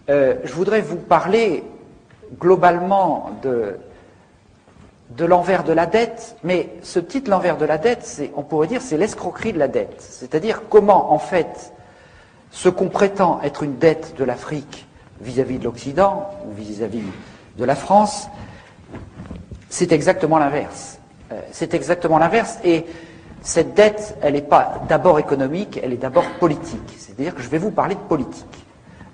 je voudrais vous parler globalement de l'envers de la dette, mais ce titre, l'envers de la dette, on pourrait dire c'est l'escroquerie de la dette. C'est-à-dire comment, en fait, ce qu'on prétend être une dette de l'Afrique vis-à-vis de l'Occident ou vis-à-vis de la France, c'est exactement l'inverse. C'est exactement l'inverse. Et cette dette, elle n'est pas d'abord économique, elle est d'abord politique. C'est-à-dire que je vais vous parler de politique.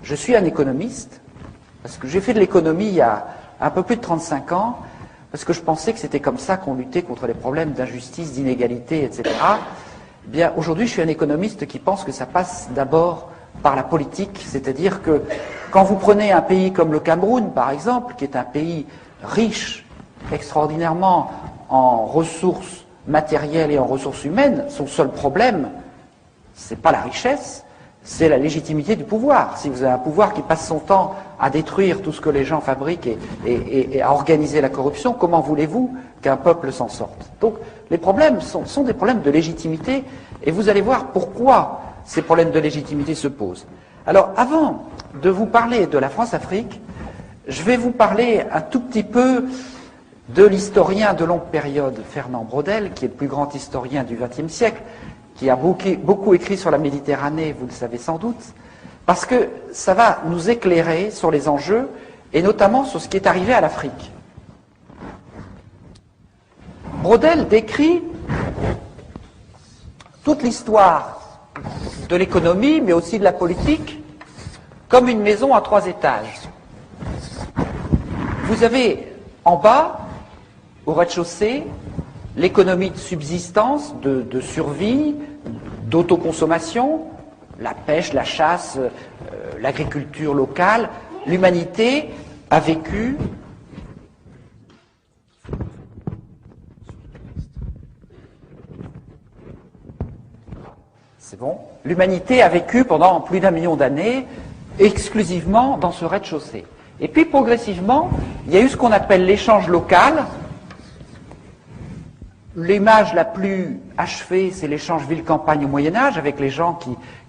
Je suis un économiste, parce que j'ai fait de l'économie il y a un peu plus de 35 ans, parce que je pensais que c'était comme ça qu'on luttait contre les problèmes d'injustice, d'inégalité, etc. Eh bien, aujourd'hui, je suis un économiste qui pense que ça passe d'abord par la politique, c'est-à-dire que quand vous prenez un pays comme le Cameroun, par exemple, qui est un pays riche, extraordinairement en ressources matérielles et en ressources humaines, son seul problème, c'est pas la richesse, c'est la légitimité du pouvoir. Si vous avez un pouvoir qui passe son temps à détruire tout ce que les gens fabriquent et à organiser la corruption, comment voulez-vous qu'un peuple s'en sorte? Donc les problèmes sont des problèmes de légitimité, et vous allez voir pourquoi ces problèmes de légitimité se posent. Alors avant de vous parler de la France-Afrique, je vais vous parler un tout petit peu de l'historien de longue période, Fernand Braudel, qui est le plus grand historien du XXe siècle, qui a beaucoup écrit sur la Méditerranée, vous le savez sans doute, parce que ça va nous éclairer sur les enjeux, et notamment sur ce qui est arrivé à l'Afrique. Braudel décrit toute l'histoire de l'économie, mais aussi de la politique, comme une maison à 3 étages. Vous avez en bas, au rez-de-chaussée, l'économie de subsistance, de survie, d'autoconsommation, la pêche, la chasse, l'agriculture locale. L'humanité a vécu l'humanité a vécu pendant plus d'1 million d'années exclusivement dans ce rez-de-chaussée. Et puis progressivement, il y a eu ce qu'on appelle l'échange local. L'image la plus achevée, c'est l'échange ville-campagne au Moyen-Âge, avec les gens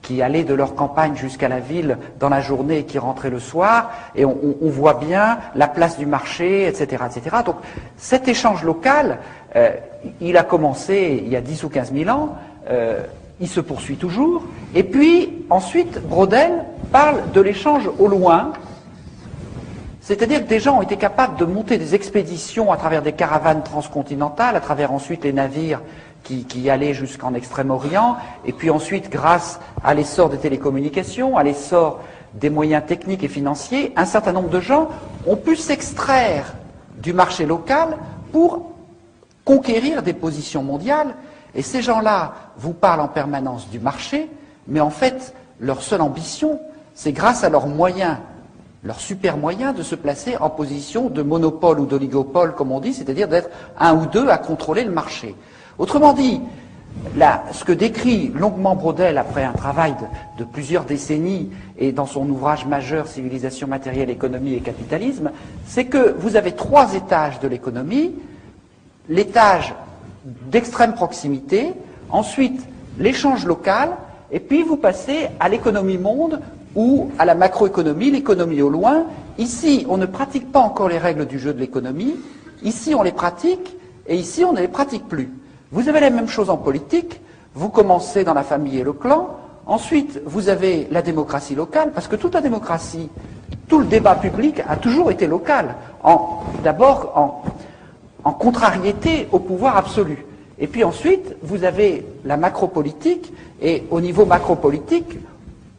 qui allaient de leur campagne jusqu'à la ville dans la journée et qui rentraient le soir, et on voit bien la place du marché, etc., etc. Donc cet échange local, il a commencé il y a 10 ou 15 000 ans, il se poursuit toujours, et puis ensuite Braudel parle de l'échange au loin. C'est-à-dire que des gens ont été capables de monter des expéditions à travers des caravanes transcontinentales, à travers ensuite les navires qui allaient jusqu'en Extrême-Orient, et puis ensuite, grâce à l'essor des télécommunications, à l'essor des moyens techniques et financiers, un certain nombre de gens ont pu s'extraire du marché local pour conquérir des positions mondiales, et ces gens-là vous parlent en permanence du marché, mais en fait, leur seule ambition, c'est grâce à leurs moyens, leur super moyen de se placer en position de monopole ou d'oligopole, comme on dit, c'est-à-dire d'être un ou deux à contrôler le marché. Autrement dit, ce que décrit longuement Braudel après un travail de plusieurs décennies et dans son ouvrage majeur Civilisation matérielle, économie et capitalisme, c'est que vous avez 3 étages de l'économie, l'étage d'extrême proximité, ensuite l'échange local, et puis vous passez à l'économie monde ou à la macroéconomie, l'économie au loin. Ici, on ne pratique pas encore les règles du jeu de l'économie. Ici, on les pratique, et ici, on ne les pratique plus. Vous avez la même chose en politique. Vous commencez dans la famille et le clan. Ensuite, vous avez la démocratie locale, parce que toute la démocratie, tout le débat public a toujours été local. D'abord, en contrariété au pouvoir absolu. Et puis ensuite, vous avez la macropolitique, et au niveau macropolitique,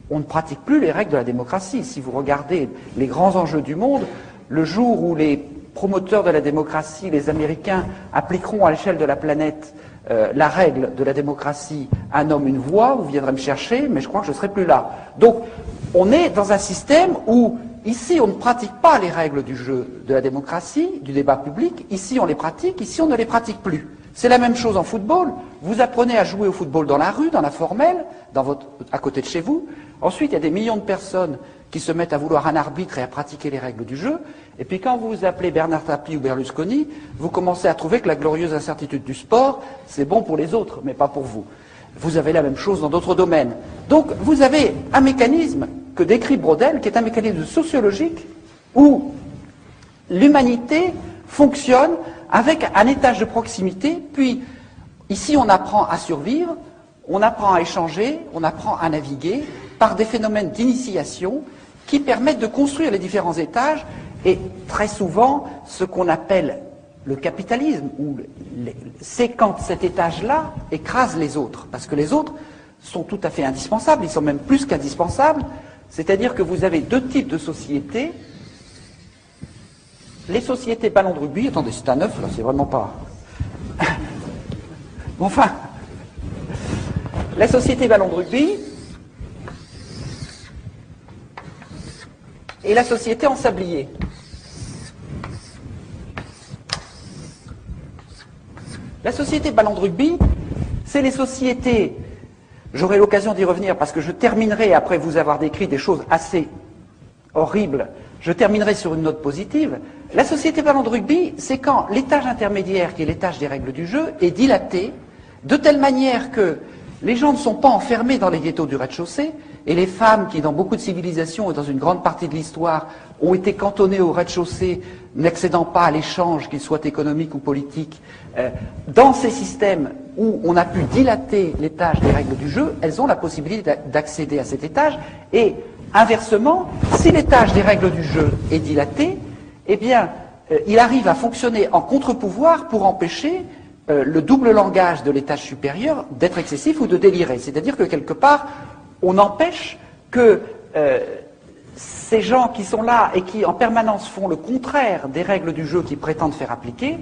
on ne pratique plus les règles de la démocratie. Si vous regardez les grands enjeux du monde, le jour où les promoteurs de la démocratie, les Américains, appliqueront à l'échelle de la planète la règle de la démocratie, un homme, une voix, vous viendrez me chercher, mais je crois que je ne serai plus là. Donc, on est dans un système où, ici, on ne pratique pas les règles du jeu de la démocratie, du débat public. Ici, on les pratique, ici, on ne les pratique plus. C'est la même chose en football. Vous apprenez à jouer au football dans la rue, dans la formelle, à côté de chez vous. Ensuite, il y a des millions de personnes qui se mettent à vouloir un arbitre et à pratiquer les règles du jeu. Et puis quand vous vous appelez Bernard Tapie ou Berlusconi, vous commencez à trouver que la glorieuse incertitude du sport, c'est bon pour les autres, mais pas pour vous. Vous avez la même chose dans d'autres domaines. Donc vous avez un mécanisme que décrit Braudel, qui est un mécanisme sociologique où l'humanité fonctionne avec un étage de proximité, puis ici on apprend à survivre, on apprend à échanger, on apprend à naviguer par des phénomènes d'initiation qui permettent de construire les différents étages et très souvent ce qu'on appelle le capitalisme, c'est quand cet étage-là écrase les autres, parce que les autres sont tout à fait indispensables, ils sont même plus qu'indispensables, c'est-à-dire que vous avez deux types de sociétés. Les sociétés ballon de rugby, attendez, c'est un œuf là, c'est vraiment pas... Bon, enfin, la société ballon de rugby et la société en sablier. La société ballon de rugby, c'est les sociétés, j'aurai l'occasion d'y revenir parce que je terminerai, après vous avoir décrit des choses assez horribles, je terminerai sur une note positive. La société ballon de rugby, c'est quand l'étage intermédiaire, qui est l'étage des règles du jeu, est dilaté, de telle manière que les gens ne sont pas enfermés dans les ghettos du rez-de-chaussée, et les femmes qui, dans beaucoup de civilisations et dans une grande partie de l'histoire, ont été cantonnées au rez-de-chaussée, n'accédant pas à l'échange, qu'il soit économique ou politique, dans ces systèmes où on a pu dilater l'étage des règles du jeu, elles ont la possibilité d'accéder à cet étage, et inversement, si l'étage des règles du jeu est dilaté, eh bien, il arrive à fonctionner en contre-pouvoir pour empêcher le double langage de l'étage supérieur d'être excessif ou de délirer. C'est-à-dire que quelque part, on empêche que ces gens qui sont là et qui en permanence font le contraire des règles du jeu qu'ils prétendent faire appliquer,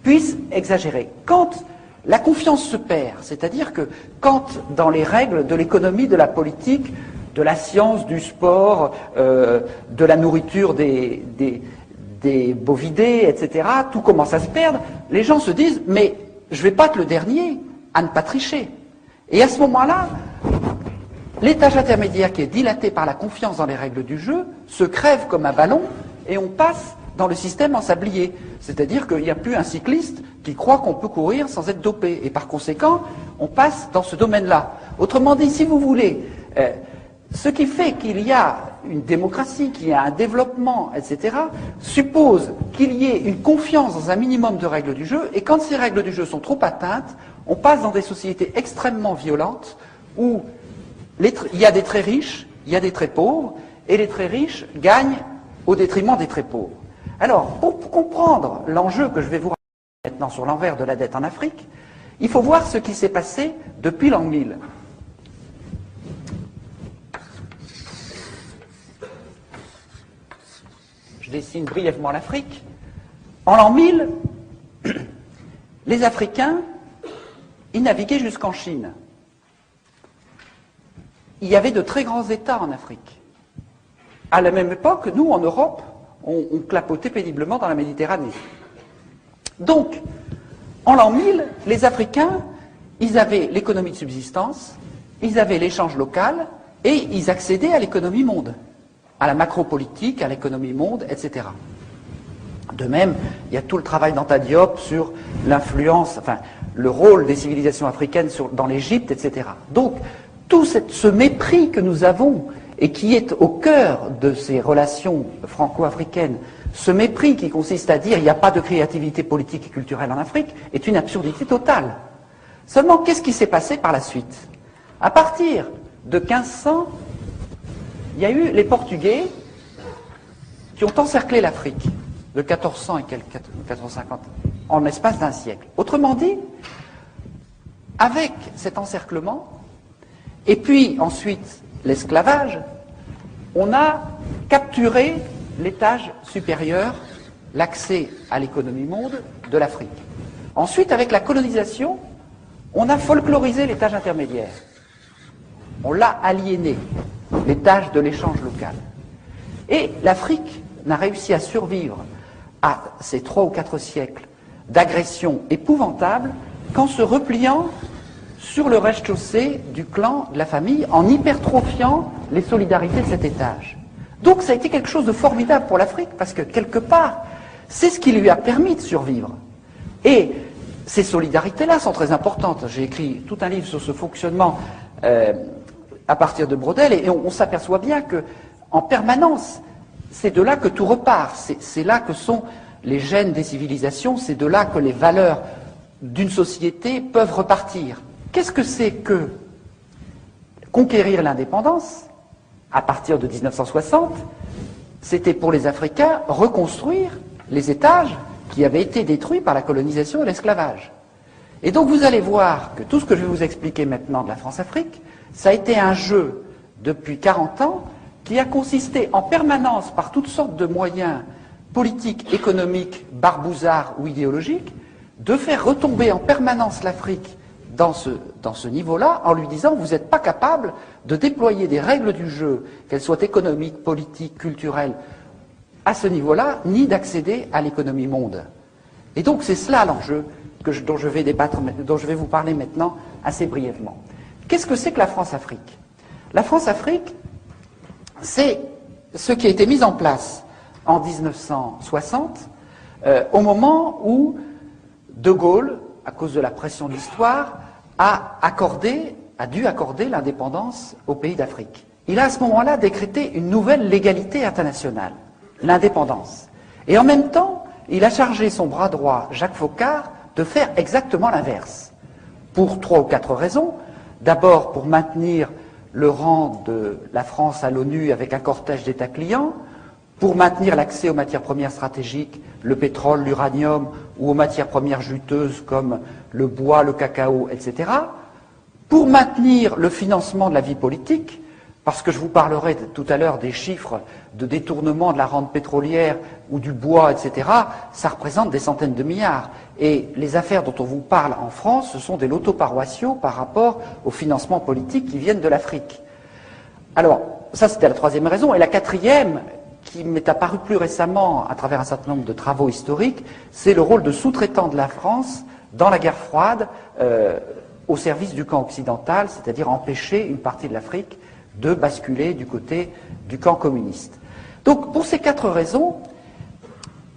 puissent exagérer. Quand la confiance se perd, c'est-à-dire que quand dans les règles de l'économie, de la politique, de la science, du sport, de la nourriture des bovidés, etc., tout commence à se perdre, les gens se disent « mais je ne vais pas être le dernier à ne pas tricher ». Et à ce moment-là, l'étage intermédiaire qui est dilaté par la confiance dans les règles du jeu se crève comme un ballon et on passe dans le système en sablier. C'est-à-dire qu'il n'y a plus un cycliste qui croit qu'on peut courir sans être dopé. Et par conséquent, on passe dans ce domaine-là. Autrement dit, si vous voulez, ce qui fait qu'il y a une démocratie, qu'il y a un développement, etc., suppose qu'il y ait une confiance dans un minimum de règles du jeu, et quand ces règles du jeu sont trop atteintes, on passe dans des sociétés extrêmement violentes où il y a des très riches, il y a des très pauvres, et les très riches gagnent au détriment des très pauvres. Alors, pour comprendre l'enjeu que je vais vous raconter maintenant sur l'envers de la dette en Afrique, il faut voir ce qui s'est passé depuis l'an 1000. Je dessine brièvement l'Afrique. En l'an 1000, les Africains, ils naviguaient jusqu'en Chine. Il y avait de très grands États en Afrique. À la même époque, nous, en Europe, on clapotait péniblement dans la Méditerranée. Donc, en l'an 1000, les Africains, ils avaient l'économie de subsistance, ils avaient l'échange local, et ils accédaient à l'économie monde, à la macropolitique, à l'économie monde, etc. De même, il y a tout le travail d'Anta Diop sur l'influence, enfin, le rôle des civilisations africaines dans l'Égypte, etc. Donc, tout ce mépris que nous avons et qui est au cœur de ces relations franco-africaines, ce mépris qui consiste à dire il n'y a pas de créativité politique et culturelle en Afrique, est une absurdité totale. Seulement, qu'est-ce qui s'est passé par la suite? À partir de 1500, il y a eu les Portugais qui ont encerclé l'Afrique de 1400 et quelques, 1450, en l'espace d'un siècle. Autrement dit, avec cet encerclement, et puis ensuite l'esclavage, on a capturé l'étage supérieur, l'accès à l'économie monde de l'Afrique. Ensuite, avec la colonisation, on a folklorisé l'étage intermédiaire. On l'a aliéné, l'étage de l'échange local. Et l'Afrique n'a réussi à survivre à ces 3 ou 4 siècles d'agressions épouvantables qu'en se repliant sur le rez-de-chaussée du clan, de la famille, en hypertrophiant les solidarités de cet étage. Donc ça a été quelque chose de formidable pour l'Afrique, parce que quelque part, c'est ce qui lui a permis de survivre. Et ces solidarités-là sont très importantes. J'ai écrit tout un livre sur ce fonctionnement à partir de Braudel, et on s'aperçoit bien que, en permanence, c'est de là que tout repart, c'est là que sont les gènes des civilisations, c'est de là que les valeurs d'une société peuvent repartir. Qu'est-ce que c'est que conquérir l'indépendance à partir de 1960? C'était pour les Africains reconstruire les étages qui avaient été détruits par la colonisation et l'esclavage. Et donc vous allez voir que tout ce que je vais vous expliquer maintenant de la France-Afrique, ça a été un jeu depuis 40 ans qui a consisté en permanence, par toutes sortes de moyens politiques, économiques, barbouzards ou idéologiques, de faire retomber en permanence l'Afrique dans ce niveau-là, en lui disant vous n'êtes pas capable de déployer des règles du jeu, qu'elles soient économiques, politiques, culturelles, à ce niveau-là, ni d'accéder à l'économie monde. Et donc c'est cela l'enjeu dont je vais vous parler maintenant assez brièvement. Qu'est-ce que c'est que la France-Afrique? La France-Afrique, c'est ce qui a été mis en place en 1960, au moment où De Gaulle, à cause de la pression de l'histoire, a dû accorder l'indépendance aux pays d'Afrique. Il a à ce moment-là décrété une nouvelle légalité internationale, l'indépendance. Et en même temps, il a chargé son bras droit, Jacques Foccart, de faire exactement l'inverse. Pour 3 ou 4 raisons. D'abord, pour maintenir le rang de la France à l'ONU avec un cortège d'États clients, pour maintenir l'accès aux matières premières stratégiques, le pétrole, l'uranium, ou aux matières premières juteuses comme le bois, le cacao, etc., pour maintenir le financement de la vie politique, parce que je vous parlerai tout à l'heure des chiffres de détournement de la rente pétrolière ou du bois, etc., ça représente des centaines de milliards. Et les affaires dont on vous parle en France, ce sont des lotos paroissiaux par rapport aux financements politiques qui viennent de l'Afrique. Alors, ça c'était la troisième raison. Et la quatrième, qui m'est apparue plus récemment à travers un certain nombre de travaux historiques, c'est le rôle de sous-traitant de la France dans la guerre froide au service du camp occidental, c'est-à-dire empêcher une partie de l'Afrique de basculer du côté du camp communiste. Donc, pour ces 4 raisons,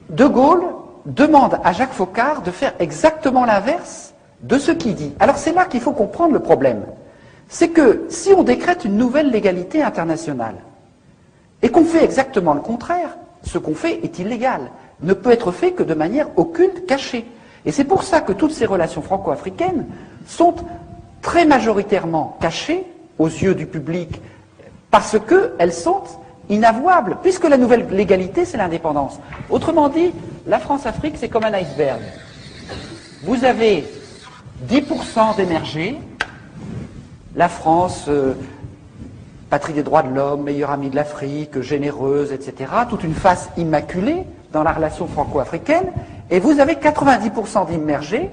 De Gaulle demande à Jacques Foccart de faire exactement l'inverse de ce qu'il dit. Alors, c'est là qu'il faut comprendre le problème. C'est que si on décrète une nouvelle légalité internationale et qu'on fait exactement le contraire, ce qu'on fait est illégal, ne peut être fait que de manière occulte, cachée. Et c'est pour ça que toutes ces relations franco-africaines sont très majoritairement cachées aux yeux du public, parce qu'elles sont inavouables, puisque la nouvelle légalité, c'est l'indépendance. Autrement dit, la France-Afrique, c'est comme un iceberg. Vous avez 10% d'émergés, la France, patrie des droits de l'homme, meilleure amie de l'Afrique, généreuse, etc., toute une face immaculée dans la relation franco-africaine, et vous avez 90% d'immergés,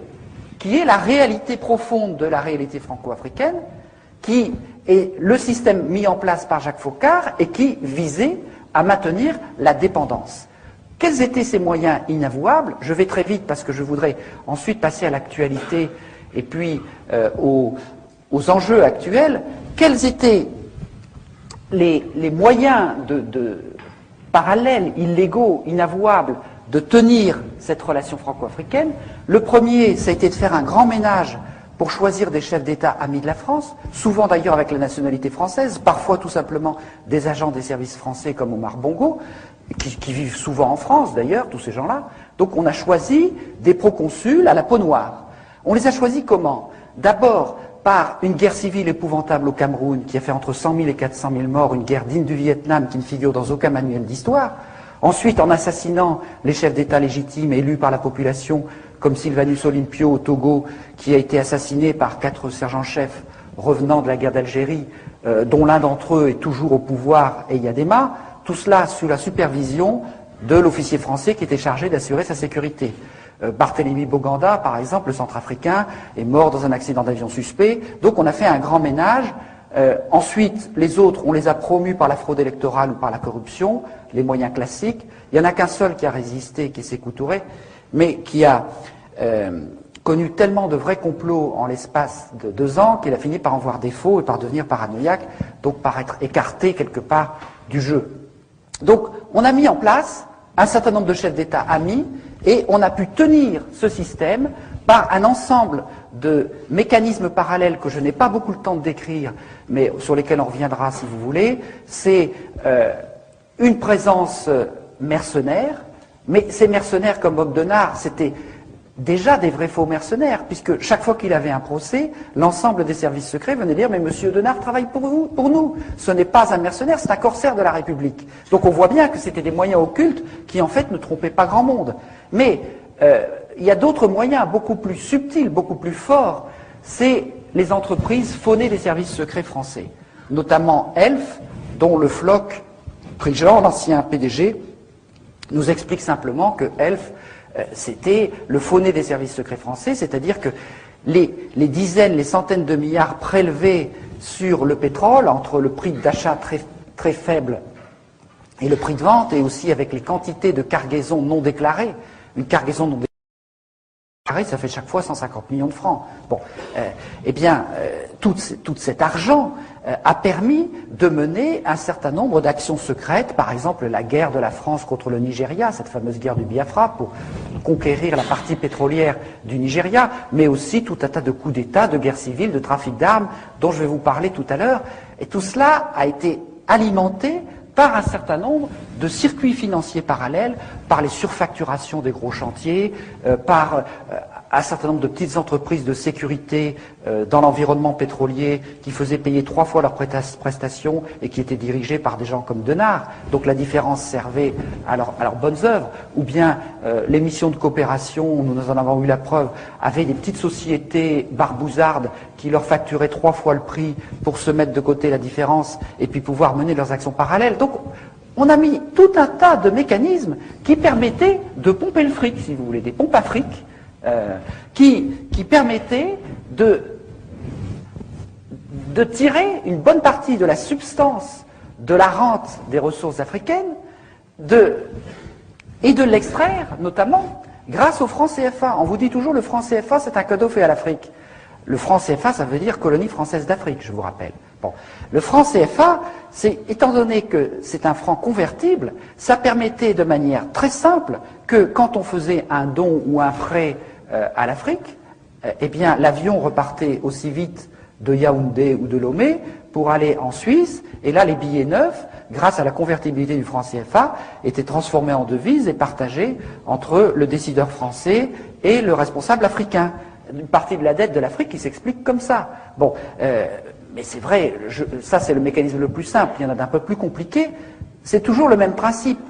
qui est la réalité profonde de la réalité franco-africaine, qui est le système mis en place par Jacques Foccart et qui visait à maintenir la dépendance. Quels étaient ces moyens inavouables? Je vais très vite parce que je voudrais ensuite passer à l'actualité et puis aux enjeux actuels. Quels étaient les moyens parallèles, illégaux, inavouables de tenir cette relation franco-africaine? Le premier, ça a été de faire un grand ménage pour choisir des chefs d'État amis de la France, souvent d'ailleurs avec la nationalité française, parfois tout simplement des agents des services français comme Omar Bongo, qui vivent souvent en France d'ailleurs, tous ces gens-là. Donc on a choisi des proconsuls à la peau noire. On les a choisis comment? D'abord par une guerre civile épouvantable au Cameroun, qui a fait entre 100 000 et 400 000 morts, une guerre digne du Vietnam qui ne figure dans aucun manuel d'histoire. Ensuite, en assassinant les chefs d'État légitimes élus par la population, comme Sylvanus Olympio au Togo, qui a été assassiné par 4 sergents-chefs revenant de la guerre d'Algérie, dont l'un d'entre eux est toujours au pouvoir, et Yadema, tout cela sous la supervision de l'officier français qui était chargé d'assurer sa sécurité. Barthélemy Boganda, par exemple, le centrafricain, est mort dans un accident d'avion suspect, donc on a fait un grand ménage. Ensuite, les autres, on les a promus par la fraude électorale ou par la corruption, les moyens classiques. Il n'y en a qu'un seul qui a résisté, qui est Sékou Touré, mais qui a connu tellement de vrais complots en l'espace de 2 ans qu'il a fini par en voir défaut et par devenir paranoïaque, donc par être écarté quelque part du jeu. Donc on a mis en place un certain nombre de chefs d'État amis et on a pu tenir ce système par un ensemble de mécanismes parallèles que je n'ai pas beaucoup le temps de décrire, mais sur lesquels on reviendra si vous voulez. C'est une présence mercenaire, mais ces mercenaires comme Bob Denard, c'était déjà des vrais faux mercenaires, puisque chaque fois qu'il avait un procès, l'ensemble des services secrets venait dire « Mais Monsieur Denard travaille pour vous, pour nous. Ce n'est pas un mercenaire, c'est un corsaire de la République. » Donc on voit bien que c'était des moyens occultes qui en fait ne trompaient pas grand monde. Mais il y a d'autres moyens beaucoup plus subtils, beaucoup plus forts. C'est les entreprises phonées des services secrets français, notamment Elf, dont le Floch Prigent, l'ancien PDG, nous explique simplement que Elf, c'était le faux-nez des services secrets français, c'est-à-dire que les dizaines, les centaines de milliards prélevés sur le pétrole, entre le prix d'achat très faible et le prix de vente, et aussi avec les quantités de cargaisons non déclarées, une cargaison non déclarée, ça fait chaque fois 150 millions de francs. Bon, tout cet argent a permis de mener un certain nombre d'actions secrètes, par exemple la guerre de la France contre le Nigeria, cette fameuse guerre du Biafra pour conquérir la partie pétrolière du Nigeria, mais aussi tout un tas de coups d'État, de guerres civiles, de trafic d'armes, dont je vais vous parler tout à l'heure. Et tout cela a été alimenté par un certain nombre de circuits financiers parallèles, par les surfacturations des gros chantiers, par un certain nombre de petites entreprises de sécurité dans l'environnement pétrolier qui faisaient payer 3 fois leurs prestations et qui étaient dirigées par des gens comme Denard. Donc la différence servait à leurs bonnes œuvres. Ou bien les missions de coopération, nous en avons eu la preuve, avaient des petites sociétés barbouzardes qui leur facturaient 3 fois le prix pour se mettre de côté la différence et puis pouvoir mener leurs actions parallèles. Donc on a mis tout un tas de mécanismes qui permettaient de pomper le fric, si vous voulez, des pompes à fric, qui permettaient de tirer une bonne partie de la substance de la rente des ressources africaines et de l'extraire, notamment, grâce au franc CFA. On vous dit toujours le franc CFA, c'est un cadeau fait à l'Afrique. Le franc CFA, ça veut dire colonie française d'Afrique, je vous rappelle. Bon. Le franc CFA, étant donné que c'est un franc convertible, ça permettait de manière très simple que quand on faisait un don ou un frais à l'Afrique, eh bien l'avion repartait aussi vite de Yaoundé ou de Lomé pour aller en Suisse, et là les billets neufs, grâce à la convertibilité du franc CFA, étaient transformés en devises et partagés entre le décideur français et le responsable africain. Une partie de la dette de l'Afrique qui s'explique comme ça. Bon, mais c'est vrai, ça c'est le mécanisme le plus simple, il y en a d'un peu plus compliqué, c'est toujours le même principe.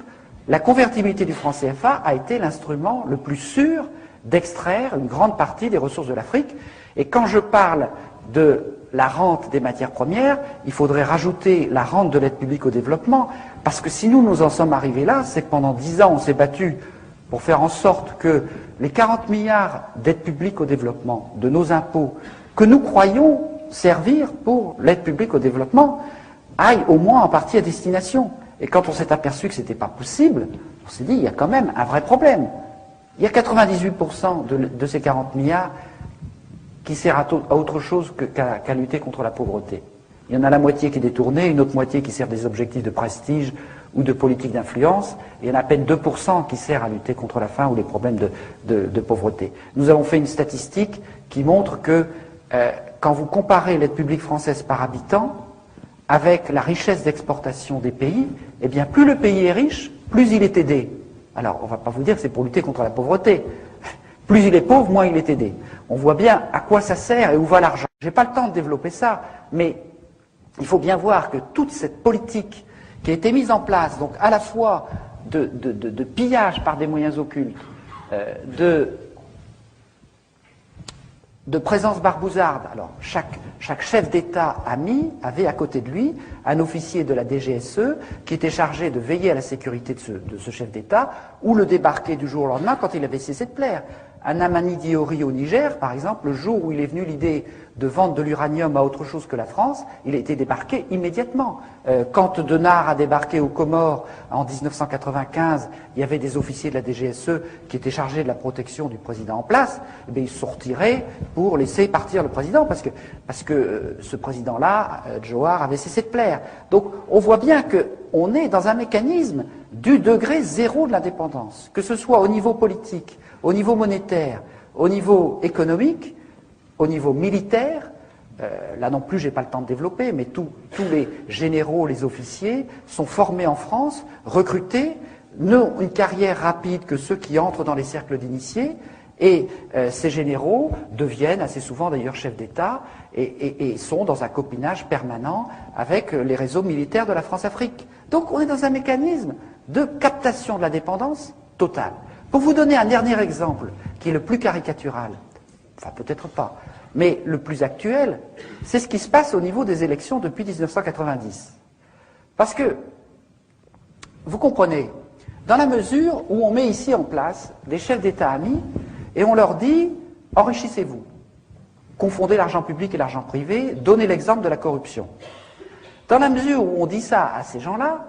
La convertibilité du franc CFA a été l'instrument le plus sûr d'extraire une grande partie des ressources de l'Afrique, et quand je parle de la rente des matières premières, il faudrait rajouter la rente de l'aide publique au développement, parce que si nous en sommes arrivés là, c'est que pendant 10 ans on s'est battu pour faire en sorte que les 40 milliards d'aide publique au développement, de nos impôts, que nous croyons servir pour l'aide publique au développement, aillent au moins en partie à destination. Et quand on s'est aperçu que ce n'était pas possible, on s'est dit, il y a quand même un vrai problème. Il y a 98% de ces 40 milliards qui sert à autre chose qu'à lutter contre la pauvreté. Il y en a la moitié qui est détournée, une autre moitié qui sert des objectifs de prestige ou de politique d'influence, et il y en a à peine 2% qui sert à lutter contre la faim ou les problèmes de pauvreté. Nous avons fait une statistique qui montre que quand vous comparez l'aide publique française par habitant avec la richesse d'exportation des pays, eh bien plus le pays est riche, plus il est aidé. Alors on ne va pas vous dire que c'est pour lutter contre la pauvreté. Plus il est pauvre, moins il est aidé. On voit bien à quoi ça sert et où va l'argent. Je n'ai pas le temps de développer ça, mais il faut bien voir que toute cette politique qui a été mise en place, donc à la fois de pillage par des moyens occultes, de présence barbouzarde. Alors, chaque chef d'État avait à côté de lui un officier de la DGSE qui était chargé de veiller à la sécurité de ce chef d'État ou le débarquer du jour au lendemain quand il avait cessé de plaire. Un Amani Diori au Niger, par exemple, le jour où il est venu l'idée de vendre de l'uranium à autre chose que la France, il a été débarqué immédiatement. Quand Denard a débarqué aux Comores en 1995, il y avait des officiers de la DGSE qui étaient chargés de la protection du président en place. Eh bien, ils se sont retirés pour laisser partir le président, parce que ce président-là, Johar, avait cessé de plaire. Donc, on voit bien qu'on est dans un mécanisme du degré zéro de l'indépendance, que ce soit au niveau politique, au niveau monétaire, Au niveau économique, au niveau militaire, là non plus, je n'ai pas le temps de développer, mais tous les généraux, les officiers sont formés en France, recrutés, n'ont une carrière rapide que ceux qui entrent dans les cercles d'initiés, et ces généraux deviennent assez souvent d'ailleurs chefs d'État et sont dans un copinage permanent avec les réseaux militaires de la France-Afrique. Donc on est dans un mécanisme de captation de la dépendance totale. Pour vous donner un dernier exemple, qui est le plus caricatural, enfin peut-être pas, mais le plus actuel, c'est ce qui se passe au niveau des élections depuis 1990. Parce que, vous comprenez, dans la mesure où on met ici en place des chefs d'État amis, et on leur dit, enrichissez-vous, confondez l'argent public et l'argent privé, donnez l'exemple de la corruption. Dans la mesure où on dit ça à ces gens-là,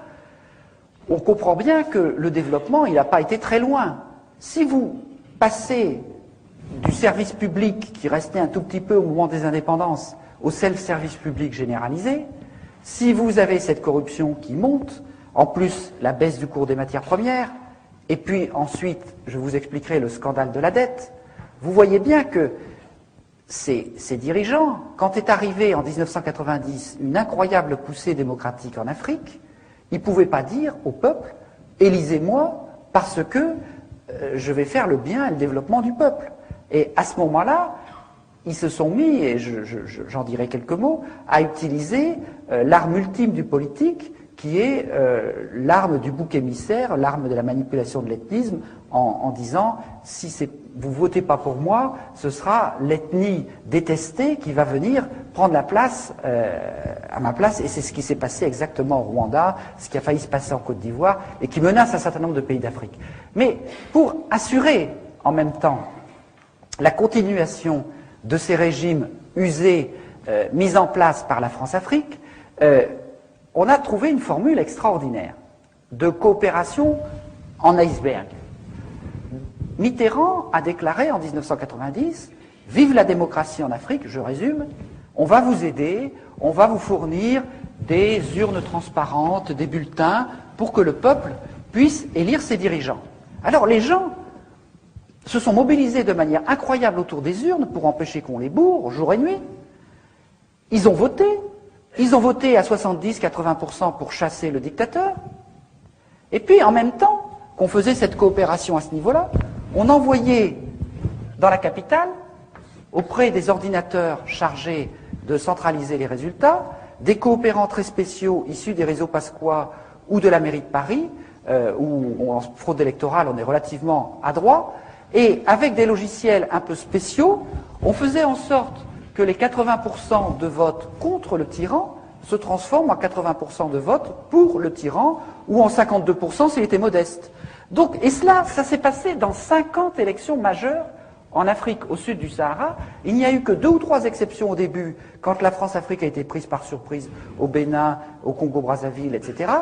on comprend bien que le développement, il n'a pas été très loin. Si vous passez du service public, qui restait un tout petit peu au moment des indépendances, au self-service public généralisé, si vous avez cette corruption qui monte, en plus la baisse du cours des matières premières, et puis ensuite, je vous expliquerai le scandale de la dette, vous voyez bien que ces dirigeants, quand est arrivée en 1990 une incroyable poussée démocratique en Afrique, ils ne pouvaient pas dire au peuple « élisez-moi parce que je vais faire le bien et le développement du peuple ». Et à ce moment-là, ils se sont mis, et j'en dirai quelques mots, à utiliser l'arme ultime du politique, qui est l'arme du bouc émissaire, l'arme de la manipulation de l'ethnisme, en disant si vous votez pas pour moi, ce sera l'ethnie détestée qui va venir prendre la place à ma place, et c'est ce qui s'est passé exactement au Rwanda, ce qui a failli se passer en Côte d'Ivoire, et qui menace un certain nombre de pays d'Afrique. Mais pour assurer en même temps la continuation de ces régimes usés, mis en place par la France-Afrique, on a trouvé une formule extraordinaire de coopération en iceberg. Mitterrand a déclaré en 1990 « Vive la démocratie en Afrique », je résume, on va vous aider, on va vous fournir des urnes transparentes, des bulletins, pour que le peuple puisse élire ses dirigeants. Alors les gens se sont mobilisés de manière incroyable autour des urnes pour empêcher qu'on les bourre jour et nuit. Ils ont voté à 70-80% pour chasser le dictateur. Et puis, en même temps qu'on faisait cette coopération à ce niveau-là, on envoyait dans la capitale, auprès des ordinateurs chargés de centraliser les résultats, des coopérants très spéciaux issus des réseaux Pasqua ou de la mairie de Paris, où en fraude électorale on est relativement adroit, et avec des logiciels un peu spéciaux, on faisait en sorte que les 80% de votes contre le tyran se transforment en 80% de votes pour le tyran, ou en 52% s'il était modeste. Donc, et cela, ça s'est passé dans 50 élections majeures en Afrique, au sud du Sahara. Il n'y a eu que 2 ou 3 exceptions au début, quand la France-Afrique a été prise par surprise au Bénin, au Congo-Brazzaville, etc.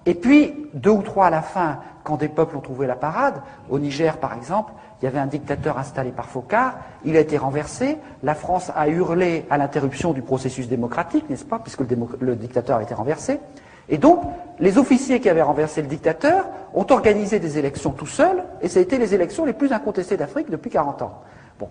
Et puis, 2 ou 3 à la fin, quand des peuples ont trouvé la parade. Au Niger, par exemple, il y avait un dictateur installé par Focard, il a été renversé, la France a hurlé à l'interruption du processus démocratique, n'est-ce pas, puisque le dictateur a été renversé. Et donc, les officiers qui avaient renversé le dictateur ont organisé des élections tout seuls, et ça a été les élections les plus incontestées d'Afrique depuis 40 ans. Bon,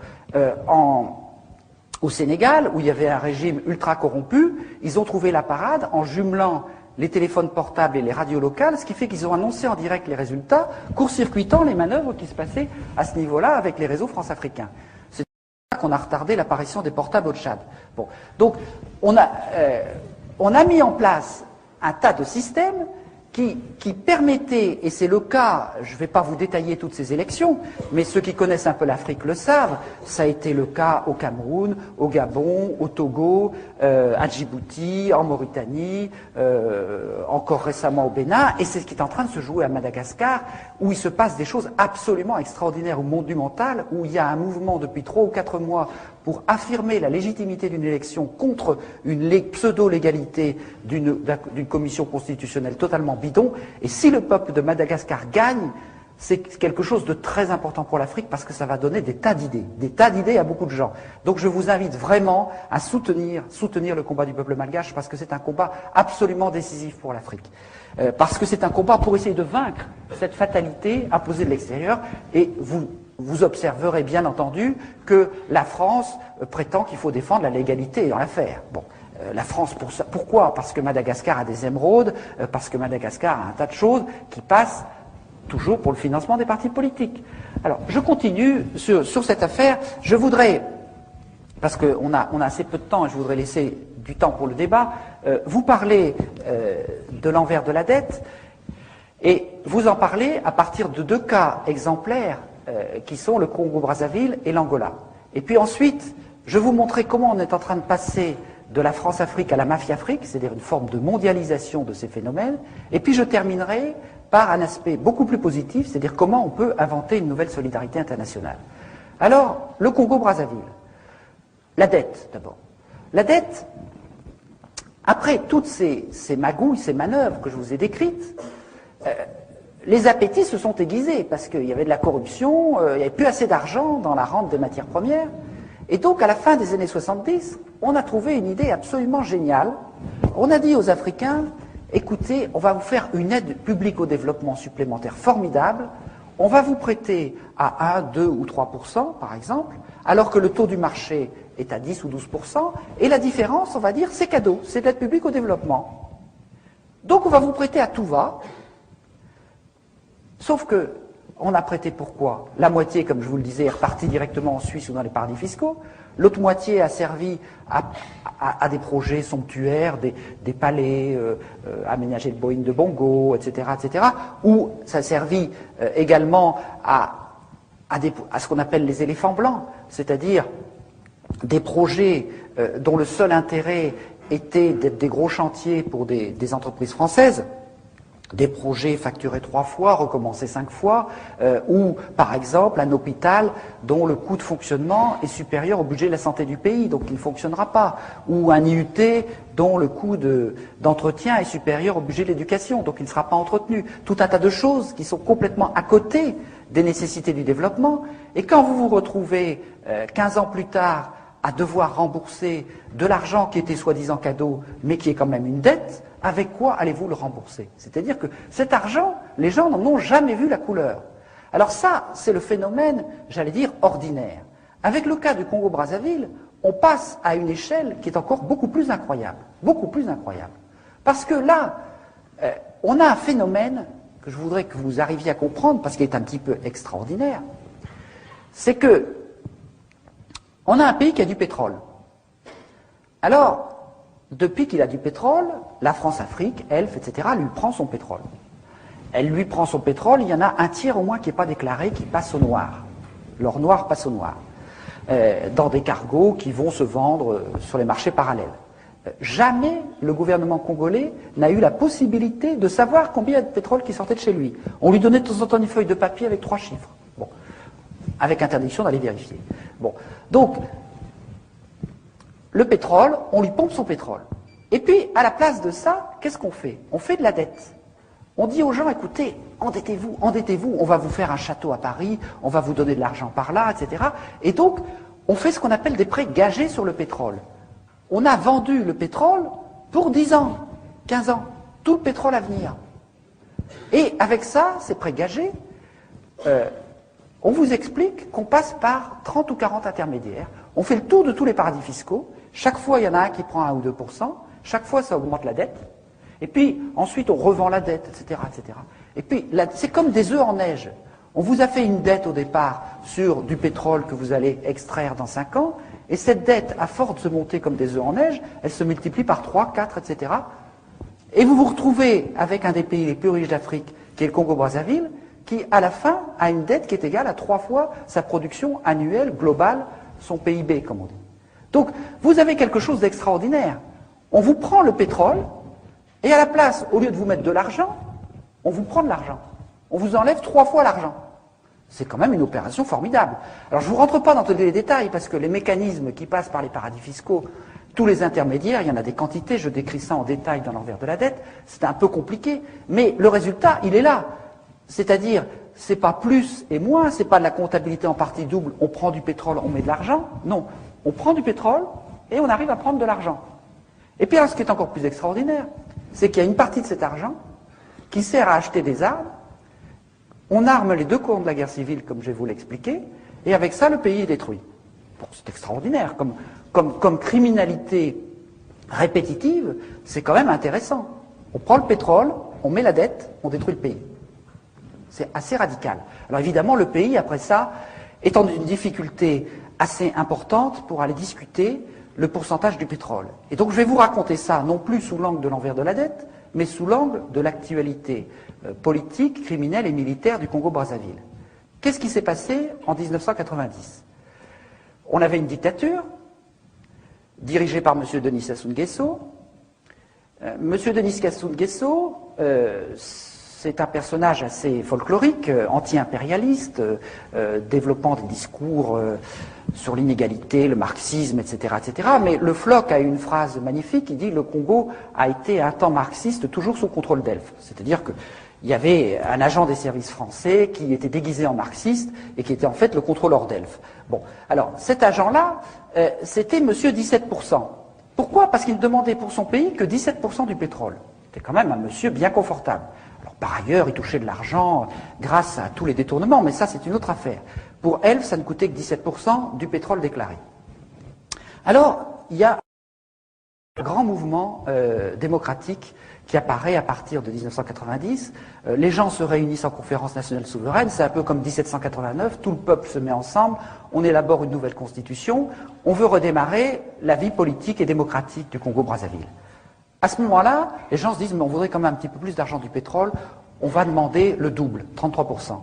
au Sénégal, où il y avait un régime ultra corrompu, ils ont trouvé la parade en jumelant les téléphones portables et les radios locales, ce qui fait qu'ils ont annoncé en direct les résultats, court-circuitant les manœuvres qui se passaient à ce niveau-là avec les réseaux france-africains. C'est pour ça qu'on a retardé l'apparition des portables au Tchad. Bon. Donc, on a mis en place un tas de systèmes qui permettaient, et c'est le cas, je ne vais pas vous détailler toutes ces élections, mais ceux qui connaissent un peu l'Afrique le savent, ça a été le cas au Cameroun, au Gabon, au Togo, à Djibouti, en Mauritanie, encore récemment au Bénin, et c'est ce qui est en train de se jouer à Madagascar, où il se passe des choses absolument extraordinaires ou monumentales, où il y a un mouvement depuis 3 ou 4 mois pour affirmer la légitimité d'une élection contre une pseudo-légalité d'une commission constitutionnelle totalement bidon. Et si le peuple de Madagascar gagne, c'est quelque chose de très important pour l'Afrique parce que ça va donner des tas d'idées à beaucoup de gens. Donc je vous invite vraiment à soutenir le combat du peuple malgache parce que c'est un combat absolument décisif pour l'Afrique. Parce que c'est un combat pour essayer de vaincre cette fatalité imposée de l'extérieur. Et vous vous observerez bien entendu que la France prétend qu'il faut défendre la légalité dans l'affaire. Bon, la France, pour ça, pourquoi? Parce que Madagascar a des émeraudes, parce que Madagascar a un tas de choses qui passent toujours pour le financement des partis politiques. Alors, je continue sur cette affaire. Je voudrais, parce qu'on a assez peu de temps et je voudrais laisser du temps pour le débat, vous parler de l'envers de la dette et vous en parler à partir de deux cas exemplaires qui sont le Congo-Brazzaville et l'Angola. Et puis ensuite, je vais vous montrer comment on est en train de passer de la France-Afrique à la mafia-Afrique, c'est-à-dire une forme de mondialisation de ces phénomènes. Et puis je terminerai par un aspect beaucoup plus positif, c'est-à-dire comment on peut inventer une nouvelle solidarité internationale. Alors, le Congo-Brazzaville. La dette, d'abord. La dette, après toutes ces magouilles, ces manœuvres que je vous ai décrites, les appétits se sont aiguisés parce qu'il y avait de la corruption, il n'y avait plus assez d'argent dans la rente des matières premières. Et donc, à la fin des années 70, on a trouvé une idée absolument géniale. On a dit aux Africains, écoutez, on va vous faire une aide publique au développement supplémentaire formidable, on va vous prêter à 1, 2 ou 3%, par exemple, alors que le taux du marché est à 10 ou 12%, et la différence, on va dire, c'est cadeau, c'est de l'aide publique au développement. Donc, on va vous prêter à tout va. Sauf que, on a prêté pourquoi? La moitié, comme je vous le disais, est repartie directement en Suisse ou dans les paradis fiscaux. L'autre moitié a servi à des projets somptuaires, des palais, aménager le Boeing de Bongo, etc., etc., ou ça a servi également à ce qu'on appelle les éléphants blancs, c'est-à-dire des projets dont le seul intérêt était d'être des gros chantiers pour des entreprises françaises, des projets facturés 3 fois, recommencés 5 fois, ou par exemple un hôpital dont le coût de fonctionnement est supérieur au budget de la santé du pays, donc il ne fonctionnera pas, ou un IUT dont le coût d'entretien est supérieur au budget de l'éducation, donc il ne sera pas entretenu. Tout un tas de choses qui sont complètement à côté des nécessités du développement, et quand vous vous retrouvez 15 ans plus tard à devoir rembourser de l'argent qui était soi-disant cadeau, mais qui est quand même une dette, avec quoi allez-vous le rembourser? C'est-à-dire que cet argent, les gens n'en ont jamais vu la couleur. Alors ça, c'est le phénomène, j'allais dire, ordinaire. Avec le cas du Congo-Brazzaville, on passe à une échelle qui est encore beaucoup plus incroyable. Beaucoup plus incroyable. Parce que là, on a un phénomène que je voudrais que vous arriviez à comprendre, parce qu'il est un petit peu extraordinaire, c'est que on a un pays qui a du pétrole. Alors, depuis qu'il a du pétrole, la France-Afrique, ELF, etc., lui prend son pétrole. Elle lui prend son pétrole, il y en a un tiers au moins qui n'est pas déclaré, qui passe au noir. L'or noir passe au noir. Dans des cargos qui vont se vendre sur les marchés parallèles. Jamais le gouvernement congolais n'a eu la possibilité de savoir combien il y a de pétrole qui sortait de chez lui. On lui donnait de temps en temps une feuille de papier avec 3 chiffres. Bon. Avec interdiction d'aller vérifier. Bon. Donc, le pétrole, on lui pompe son pétrole. Et puis, à la place de ça, qu'est-ce qu'on fait? On fait de la dette. On dit aux gens, écoutez, endettez-vous, on va vous faire un château à Paris, on va vous donner de l'argent par là, etc. Et donc, on fait ce qu'on appelle des prêts gagés sur le pétrole. On a vendu le pétrole pour 10 ans, 15 ans, tout le pétrole à venir. Et avec ça, ces prêts gagés, on vous explique qu'on passe par 30 ou 40 intermédiaires. On fait le tour de tous les paradis fiscaux. Chaque fois, il y en a un qui prend 1 ou 2%. Chaque fois, ça augmente la dette. Et puis, ensuite, on revend la dette, etc., etc. Et puis, c'est comme des œufs en neige. On vous a fait une dette au départ sur du pétrole que vous allez extraire dans 5 ans. Et cette dette, à force de se monter comme des œufs en neige, elle se multiplie par 3, 4, etc. Et vous vous retrouvez avec un des pays les plus riches d'Afrique, qui est le Congo-Brazzaville, qui, à la fin, a une dette qui est égale à 3 fois sa production annuelle globale, son PIB, comme on dit. Donc, vous avez quelque chose d'extraordinaire. On vous prend le pétrole, et à la place, au lieu de vous mettre de l'argent, on vous prend de l'argent. On vous enlève 3 fois l'argent. C'est quand même une opération formidable. Alors, je ne vous rentre pas dans tous les détails, parce que les mécanismes qui passent par les paradis fiscaux, tous les intermédiaires, il y en a des quantités, je décris ça en détail dans l'envers de la dette, c'est un peu compliqué, mais le résultat, il est là. C'est-à-dire, c'est pas plus et moins, c'est pas de la comptabilité en partie double, on prend du pétrole, on met de l'argent. Non, on prend du pétrole et on arrive à prendre de l'argent. Et puis alors, ce qui est encore plus extraordinaire, c'est qu'il y a une partie de cet argent qui sert à acheter des armes On arme les deux camps de la guerre civile, comme je vais vous l'expliquer, et avec ça, le pays est détruit. Bon, c'est extraordinaire. Comme criminalité répétitive, c'est quand même intéressant. On prend le pétrole, on met la dette, on détruit le pays. C'est assez radical. Alors évidemment, le pays, après ça, est en une difficulté assez importante pour aller discuter le pourcentage du pétrole. Et donc je vais vous raconter ça, non plus sous l'angle de l'envers de la dette, mais sous l'angle de l'actualité politique, criminelle et militaire du Congo-Brazzaville. Qu'est-ce qui s'est passé en 1990 ? On avait une dictature dirigée par M. Denis Sassou Nguesso. M. Denis Sassou Nguesso, c'est un personnage assez folklorique, anti-impérialiste, développant des discours sur l'inégalité, le marxisme, etc., etc. Mais le Floch a une phrase magnifique, il dit « Le Congo a été un temps marxiste toujours sous contrôle d'Elf ». C'est-à-dire qu'il y avait un agent des services français qui était déguisé en marxiste et qui était en fait le contrôleur d'Elf. Bon, alors cet agent-là, c'était monsieur 17%. Pourquoi ? Parce qu'il demandait pour son pays que 17% du pétrole. C'était quand même un monsieur bien confortable. Alors, par ailleurs, il touchait de l'argent grâce à tous les détournements, mais ça, c'est une autre affaire. Pour Elf, ça ne coûtait que 17% du pétrole déclaré. Alors, il y a un grand mouvement démocratique qui apparaît à partir de 1990. Les gens se réunissent en conférence nationale souveraine, c'est un peu comme 1789, tout le peuple se met ensemble, on élabore une nouvelle constitution, on veut redémarrer la vie politique et démocratique du Congo-Brazzaville. À ce moment-là, les gens se disent, mais on voudrait quand même un petit peu plus d'argent du pétrole, on va demander le double, 33%.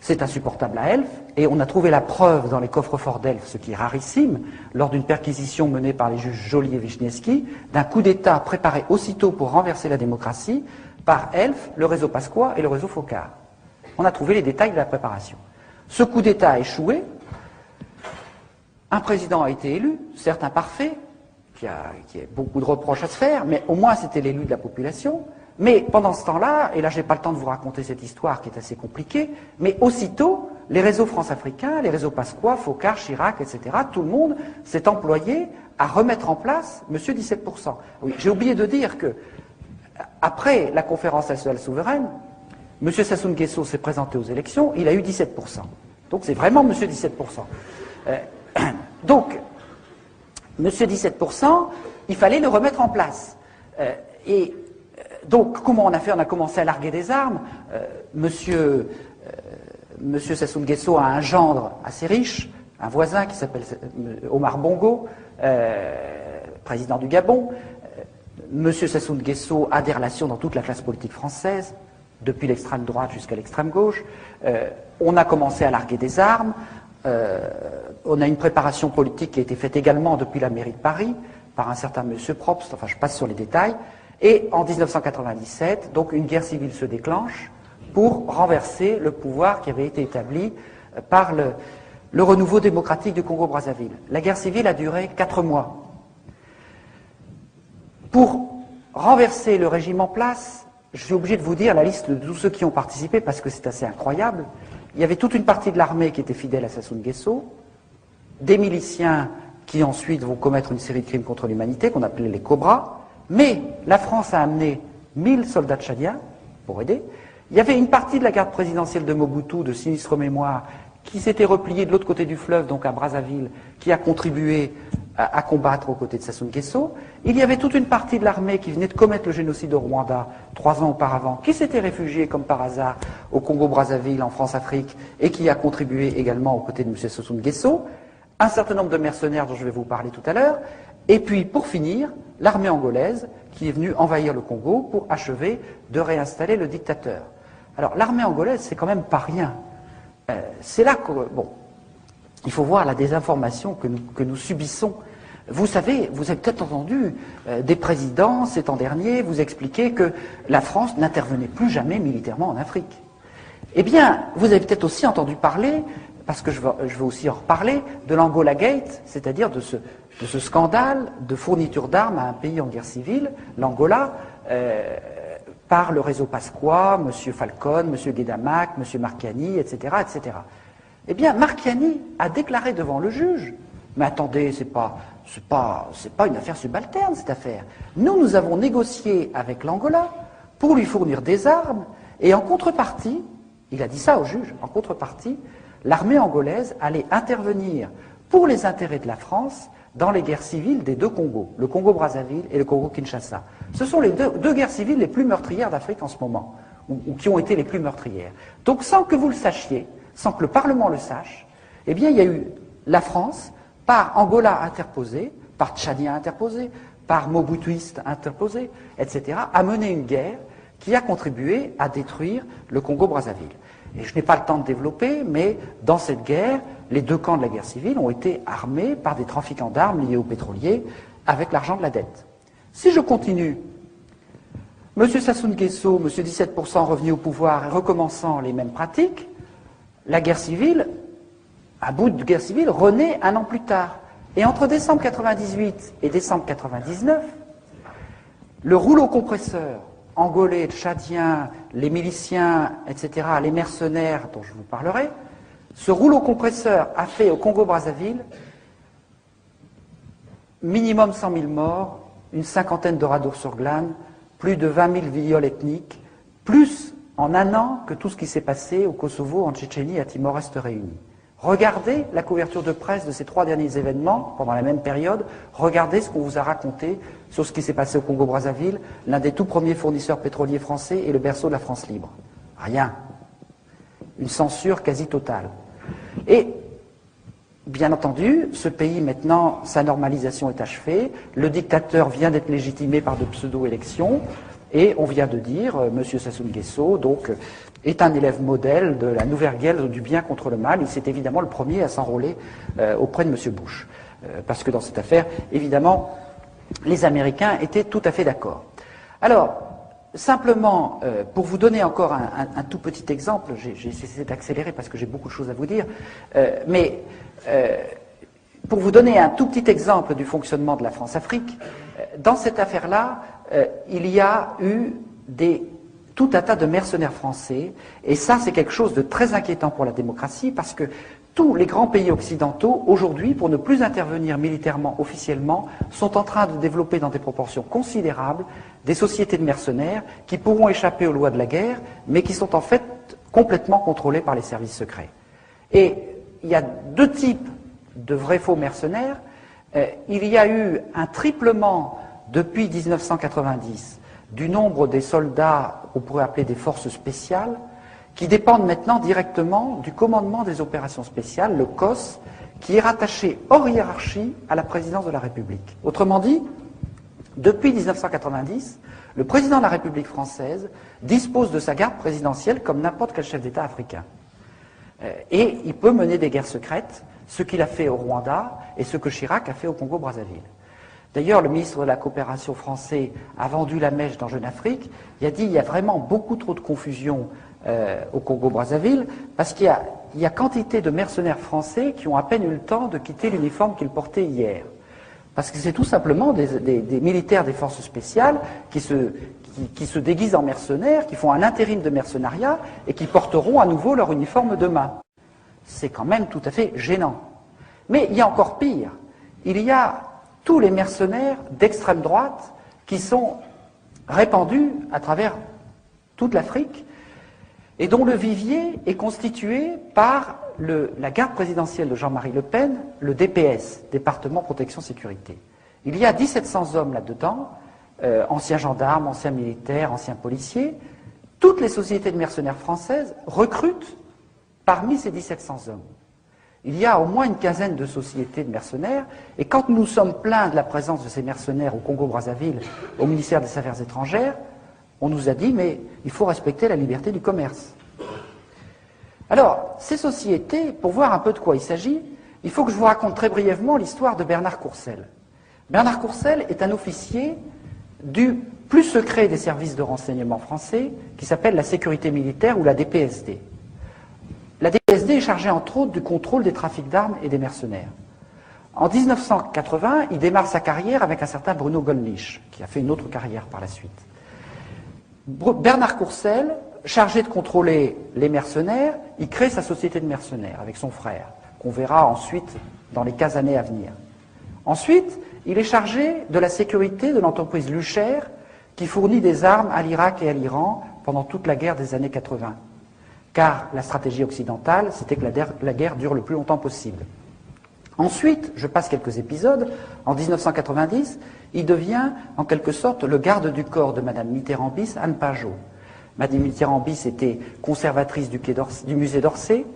C'est insupportable à Elf, et on a trouvé la preuve dans les coffres-forts d'Elf, ce qui est rarissime, lors d'une perquisition menée par les juges Joly et Wisniewski, d'un coup d'État préparé aussitôt pour renverser la démocratie par Elf, le réseau Pasqua et le réseau Focard. On a trouvé les détails de la préparation. Ce coup d'État a échoué, un président a été élu, certes imparfait, qui a beaucoup de reproches à se faire, mais au moins c'était l'élu de la population. Mais pendant ce temps-là, et là j'ai pas le temps de vous raconter cette histoire qui est assez compliquée, mais aussitôt, les réseaux France-Africains, les réseaux Pasqua, Focard, Chirac, etc., tout le monde s'est employé à remettre en place monsieur 17%. Oui, j'ai oublié de dire que, après la conférence nationale souveraine, monsieur Sassou Nguesso s'est présenté aux élections, il a eu 17%. Donc c'est vraiment monsieur 17%. Donc, monsieur 17%, il fallait le remettre en place. Donc, comment on a fait ? On a commencé à larguer des armes. Monsieur Sassou Nguesso a un gendre assez riche, un voisin qui s'appelle Omar Bongo, président du Gabon. Monsieur Sassou Nguesso a des relations dans toute la classe politique française, depuis l'extrême droite jusqu'à l'extrême gauche. On a commencé à larguer des armes. On a une préparation politique qui a été faite également depuis la mairie de Paris, par un certain monsieur Probst, enfin je passe sur les détails. Et en 1997, donc une guerre civile se déclenche pour renverser le pouvoir qui avait été établi par le renouveau démocratique du Congo-Brazzaville. La guerre civile a duré 4 mois. Pour renverser le régime en place, je suis obligé de vous dire la liste de tous ceux qui ont participé parce que c'est assez incroyable. Il y avait toute une partie de l'armée qui était fidèle à Sassou Nguesso, des miliciens qui ensuite vont commettre une série de crimes contre l'humanité qu'on appelait les Cobras. Mais la France a amené 1000 soldats tchadiens pour aider. Il y avait une partie de la garde présidentielle de Mobutu, de sinistre mémoire, qui s'était repliée de l'autre côté du fleuve, donc à Brazzaville, qui a contribué à combattre aux côtés de Sassou Nguesso. Il y avait toute une partie de l'armée qui venait de commettre le génocide au Rwanda 3 ans auparavant, qui s'était réfugiée comme par hasard au Congo-Brazzaville, en France-Afrique, et qui a contribué également aux côtés de M. Sassou Nguesso. Un certain nombre de mercenaires dont je vais vous parler tout à l'heure. Et puis, pour finir, l'armée angolaise qui est venue envahir le Congo pour achever de réinstaller le dictateur. Alors, l'armée angolaise, c'est quand même pas rien. C'est là que, bon, il faut voir la désinformation que nous subissons. Vous savez, vous avez peut-être entendu des présidents, ces temps derniers, vous expliquer que la France n'intervenait plus jamais militairement en Afrique. Eh bien, vous avez peut-être aussi entendu parler, parce que je veux aussi en reparler, de l'Angola Gate, c'est-à-dire de ce scandale de fourniture d'armes à un pays en guerre civile, l'Angola, par le réseau Pasqua, M. Falcon, M. Guedamac, M. Marchiani, etc., etc. Eh bien, Marchiani a déclaré devant le juge, mais attendez, c'est pas une affaire subalterne, cette affaire. Nous avons négocié avec l'Angola pour lui fournir des armes, et en contrepartie, Il a dit ça au juge. En contrepartie, l'armée angolaise allait intervenir pour les intérêts de la France dans les guerres civiles des deux Congos, le Congo-Brazzaville et le Congo-Kinshasa. Ce sont les deux guerres civiles les plus meurtrières d'Afrique en ce moment, ou qui ont été les plus meurtrières. Donc sans que vous le sachiez, sans que le Parlement le sache, eh bien il y a eu la France, par Angola interposé, par Tchadien interposé, par Mobutuiste interposé, etc., a mené une guerre qui a contribué à détruire le Congo-Brazzaville. Et je n'ai pas le temps de développer, mais dans cette guerre, les deux camps de la guerre civile ont été armés par des trafiquants d'armes liés aux pétroliers avec l'argent de la dette. Si je continue, M. Sassou Nguesso, M. 17% revenu au pouvoir et recommençant les mêmes pratiques, la guerre civile, un bout de guerre civile, renaît un an plus tard. Et entre décembre 98 et décembre 99, le rouleau compresseur angolais, tchadien, les miliciens, etc., les mercenaires dont je vous parlerai, ce rouleau compresseur a fait au Congo-Brazzaville minimum 100 000 morts, une cinquantaine de radours sur glane, plus de 20 000 viols ethniques, plus en un an que tout ce qui s'est passé au Kosovo, en Tchétchénie et à Timor-Est réunis. Regardez la couverture de presse de ces 3 derniers événements pendant la même période. Regardez ce qu'on vous a raconté sur ce qui s'est passé au Congo-Brazzaville, l'un des tout premiers fournisseurs pétroliers français et le berceau de la France libre. Rien. Une censure quasi totale. Et, bien entendu, ce pays, maintenant, sa normalisation est achevée. Le dictateur vient d'être légitimé par de pseudo-élections. Et on vient de dire, M. Sassou Nguesso, donc, est un élève modèle de la nouvelle guerre du bien contre le mal. Il s'est évidemment le premier à s'enrôler auprès de M. Bush. Parce que dans cette affaire, évidemment, les Américains étaient tout à fait d'accord. Alors, simplement, pour vous donner encore un tout petit exemple, j'ai essayé d'accélérer parce que j'ai beaucoup de choses à vous dire, mais pour vous donner un tout petit exemple du fonctionnement de la France-Afrique, dans cette affaire-là, il y a eu tout un tas de mercenaires français, et ça c'est quelque chose de très inquiétant pour la démocratie, parce que tous les grands pays occidentaux, aujourd'hui, pour ne plus intervenir militairement officiellement, sont en train de développer dans des proportions considérables des sociétés de mercenaires qui pourront échapper aux lois de la guerre, mais qui sont en fait complètement contrôlées par les services secrets. Et il y a deux types de vrais faux mercenaires. Il y a eu un triplement depuis 1990 du nombre des soldats qu'on pourrait appeler des forces spéciales, qui dépendent maintenant directement du commandement des opérations spéciales, le COS, qui est rattaché hors hiérarchie à la présidence de la République. Autrement dit, depuis 1990, le président de la République française dispose de sa garde présidentielle comme n'importe quel chef d'État africain. Et il peut mener des guerres secrètes, ce qu'il a fait au Rwanda et ce que Chirac a fait au Congo-Brazzaville. D'ailleurs, le ministre de la Coopération français a vendu la mèche dans Jeune Afrique. Il a dit qu'il y a vraiment beaucoup trop de confusion au Congo-Brazzaville, parce qu'il y a quantité de mercenaires français qui ont à peine eu le temps de quitter l'uniforme qu'ils portaient hier. Parce que c'est tout simplement des militaires des forces spéciales qui se déguisent en mercenaires, qui font un intérim de mercenariat et qui porteront à nouveau leur uniforme demain. C'est quand même tout à fait gênant. Mais il y a encore pire. Il y a tous les mercenaires d'extrême droite qui sont répandus à travers toute l'Afrique et dont le vivier est constitué par la garde présidentielle de Jean-Marie Le Pen, le DPS, Département Protection Sécurité. Il y a 1700 hommes là-dedans, anciens gendarmes, anciens militaires, anciens policiers. Toutes les sociétés de mercenaires françaises recrutent parmi ces 1700 hommes. Il y a au moins une quinzaine de sociétés de mercenaires, et quand nous sommes plaints de la présence de ces mercenaires au Congo-Brazzaville, au ministère des Affaires étrangères, on nous a dit, mais il faut respecter la liberté du commerce. Alors, ces sociétés, pour voir un peu de quoi il s'agit, il faut que je vous raconte très brièvement l'histoire de Bernard Courcelles. Bernard Courcelles est un officier du plus secret des services de renseignement français, qui s'appelle la sécurité militaire ou la DPSD. La DPSD est chargée entre autres du contrôle des trafics d'armes et des mercenaires. En 1980, il démarre sa carrière avec un certain Bruno Gollnisch, qui a fait une autre carrière par la suite. Bernard Courcelles, chargé de contrôler les mercenaires, il crée sa société de mercenaires avec son frère, qu'on verra ensuite dans les 15 années à venir. Ensuite, il est chargé de la sécurité de l'entreprise Lucher, qui fournit des armes à l'Irak et à l'Iran pendant toute la guerre des années 80. car la stratégie occidentale, c'était que la guerre dure le plus longtemps possible. Ensuite, je passe quelques épisodes, en 1990, il devient en quelque sorte le garde du corps de Madame Mitterrand-Bis, Anne Pajot. Madame Mitterrand-Bis était conservatrice du musée d'Orsay,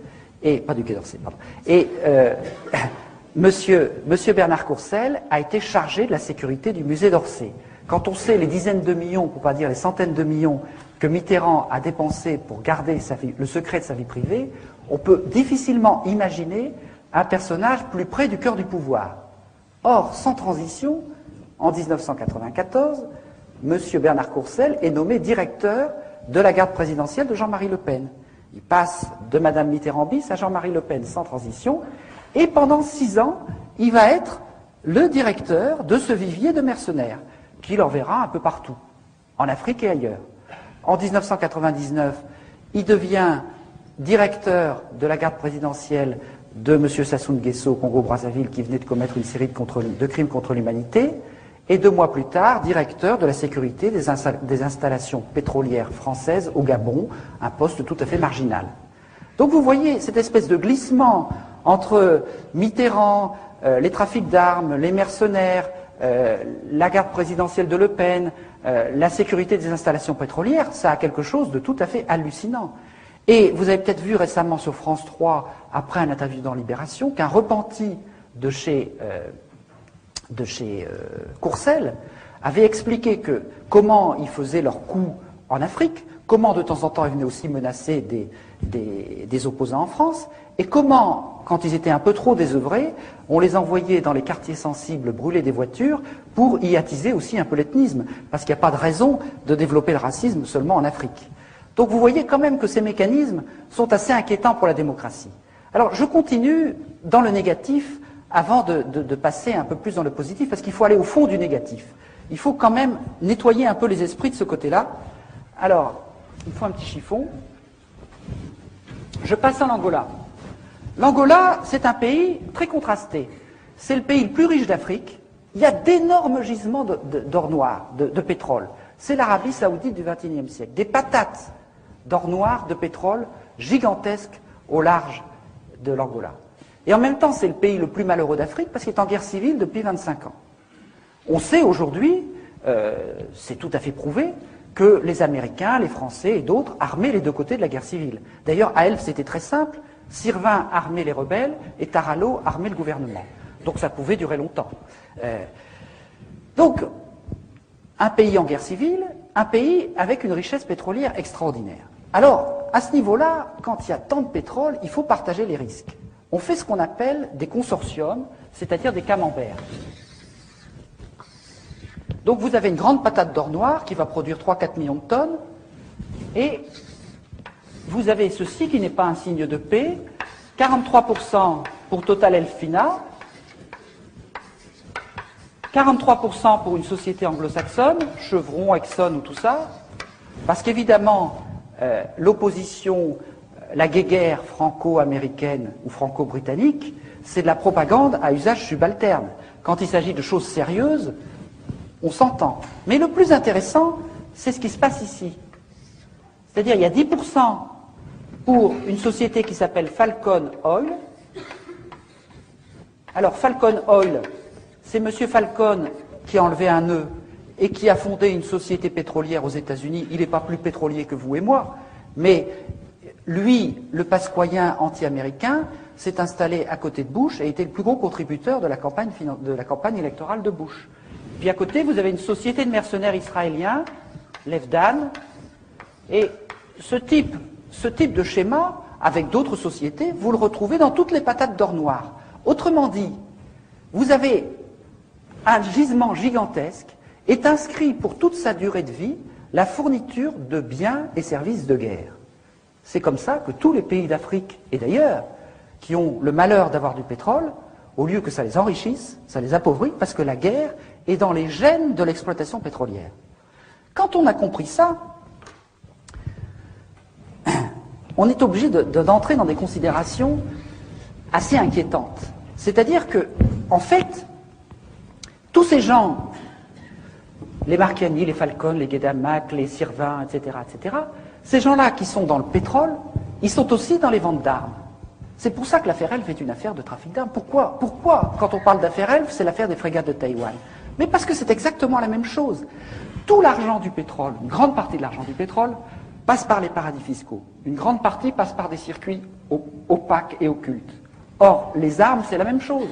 et pas du Quai d'Orsay, pardon. Et Monsieur Bernard Courcel a été chargé de la sécurité du musée d'Orsay. Quand on sait les dizaines de millions, pour ne pas dire les centaines de millions, que Mitterrand a dépensé pour garder le secret de sa vie privée, on peut difficilement imaginer un personnage plus près du cœur du pouvoir. Or, sans transition, en 1994, M. Bernard Courcel est nommé directeur de la garde présidentielle de Jean-Marie Le Pen. Il passe de Mme Mitterrand-Bis à Jean-Marie Le Pen sans transition, et pendant 6 ans, il va être le directeur de ce vivier de mercenaires, qui l'enverra un peu partout, en Afrique et ailleurs. En 1999, il devient directeur de la garde présidentielle de M. Sassou Nguesso au Congo-Brazzaville, qui venait de commettre une série de crimes contre l'humanité, et 2 mois plus tard, directeur de la sécurité des installations pétrolières françaises au Gabon, un poste tout à fait marginal. Donc vous voyez cette espèce de glissement entre Mitterrand, les trafics d'armes, les mercenaires, la garde présidentielle de Le Pen, la sécurité des installations pétrolières, ça a quelque chose de tout à fait hallucinant. Et vous avez peut-être vu récemment sur France 3, après un interview dans Libération, qu'un repenti de chez Courcel avait expliqué que comment ils faisaient leurs coups en Afrique, comment de temps en temps ils venaient aussi menacer des opposants en France, et comment, quand ils étaient un peu trop désœuvrés, on les envoyait dans les quartiers sensibles brûler des voitures pour y attiser aussi un peu l'ethnisme, parce qu'il n'y a pas de raison de développer le racisme seulement en Afrique. Donc vous voyez quand même que ces mécanismes sont assez inquiétants pour la démocratie. Alors je continue dans le négatif avant de passer un peu plus dans le positif, parce qu'il faut aller au fond du négatif. Il faut quand même nettoyer un peu les esprits de ce côté-là. Alors, il faut un petit chiffon. Je passe en Angola. L'Angola, c'est un pays très contrasté. C'est le pays le plus riche d'Afrique. Il y a d'énormes gisements d'or noir, de pétrole. C'est l'Arabie saoudite du XXIe siècle. Des patates d'or noir, de pétrole, gigantesques au large de l'Angola. Et en même temps, c'est le pays le plus malheureux d'Afrique parce qu'il est en guerre civile depuis 25 ans. On sait aujourd'hui, c'est tout à fait prouvé, que les Américains, les Français et d'autres armaient les 2 côtés de la guerre civile. D'ailleurs, à Elf, c'était très simple. Sirvin armait les rebelles et Tarallo armait le gouvernement. Donc ça pouvait durer longtemps. Donc, un pays en guerre civile, un pays avec une richesse pétrolière extraordinaire. Alors, à ce niveau-là, quand il y a tant de pétrole, il faut partager les risques. On fait ce qu'on appelle des consortiums, c'est-à-dire des camemberts. Donc vous avez une grande patate d'or noir qui va produire 3-4 millions de tonnes, et vous avez ceci qui n'est pas un signe de paix, 43% pour Total Elfina, 43% pour une société anglo-saxonne, Chevron, Exxon ou tout ça, parce qu'évidemment, l'opposition, la guéguerre franco-américaine ou franco-britannique, c'est de la propagande à usage subalterne. Quand il s'agit de choses sérieuses, on s'entend. Mais le plus intéressant, c'est ce qui se passe ici. C'est-à-dire, il y a 10% pour une société qui s'appelle Falcon Oil. Alors, Falcon Oil, c'est M. Falcon qui a enlevé un nœud et qui a fondé une société pétrolière aux États-Unis. Il n'est pas plus pétrolier que vous et moi, mais lui, le pasquoyen anti-américain, s'est installé à côté de Bush et était le plus gros contributeur de la campagne électorale de Bush. Puis à côté, vous avez une société de mercenaires israéliens, Levdan, et ce type de schéma, avec d'autres sociétés, vous le retrouvez dans toutes les patates d'or noir. Autrement dit, vous avez un gisement gigantesque, est inscrit pour toute sa durée de vie la fourniture de biens et services de guerre. C'est comme ça que tous les pays d'Afrique, et d'ailleurs, qui ont le malheur d'avoir du pétrole, au lieu que ça les enrichisse, ça les appauvrit, parce que la guerre est dans les gènes de l'exploitation pétrolière. Quand on a compris ça, on est obligé d'entrer dans des considérations assez inquiétantes. C'est-à-dire que, en fait, tous ces gens, les Marchiani, les Falcon, les Guedamac, les Sirvin, etc., ces gens-là qui sont dans le pétrole, ils sont aussi dans les ventes d'armes. C'est pour ça que l'affaire Elf est une affaire de trafic d'armes. Pourquoi, quand on parle d'affaire Elf, c'est l'affaire des frégates de Taïwan? Mais parce que c'est exactement la même chose. Tout l'argent du pétrole, une grande partie de l'argent du pétrole, passe par les paradis fiscaux. Une grande partie passe par des circuits opaques et occultes. Or, les armes, c'est la même chose.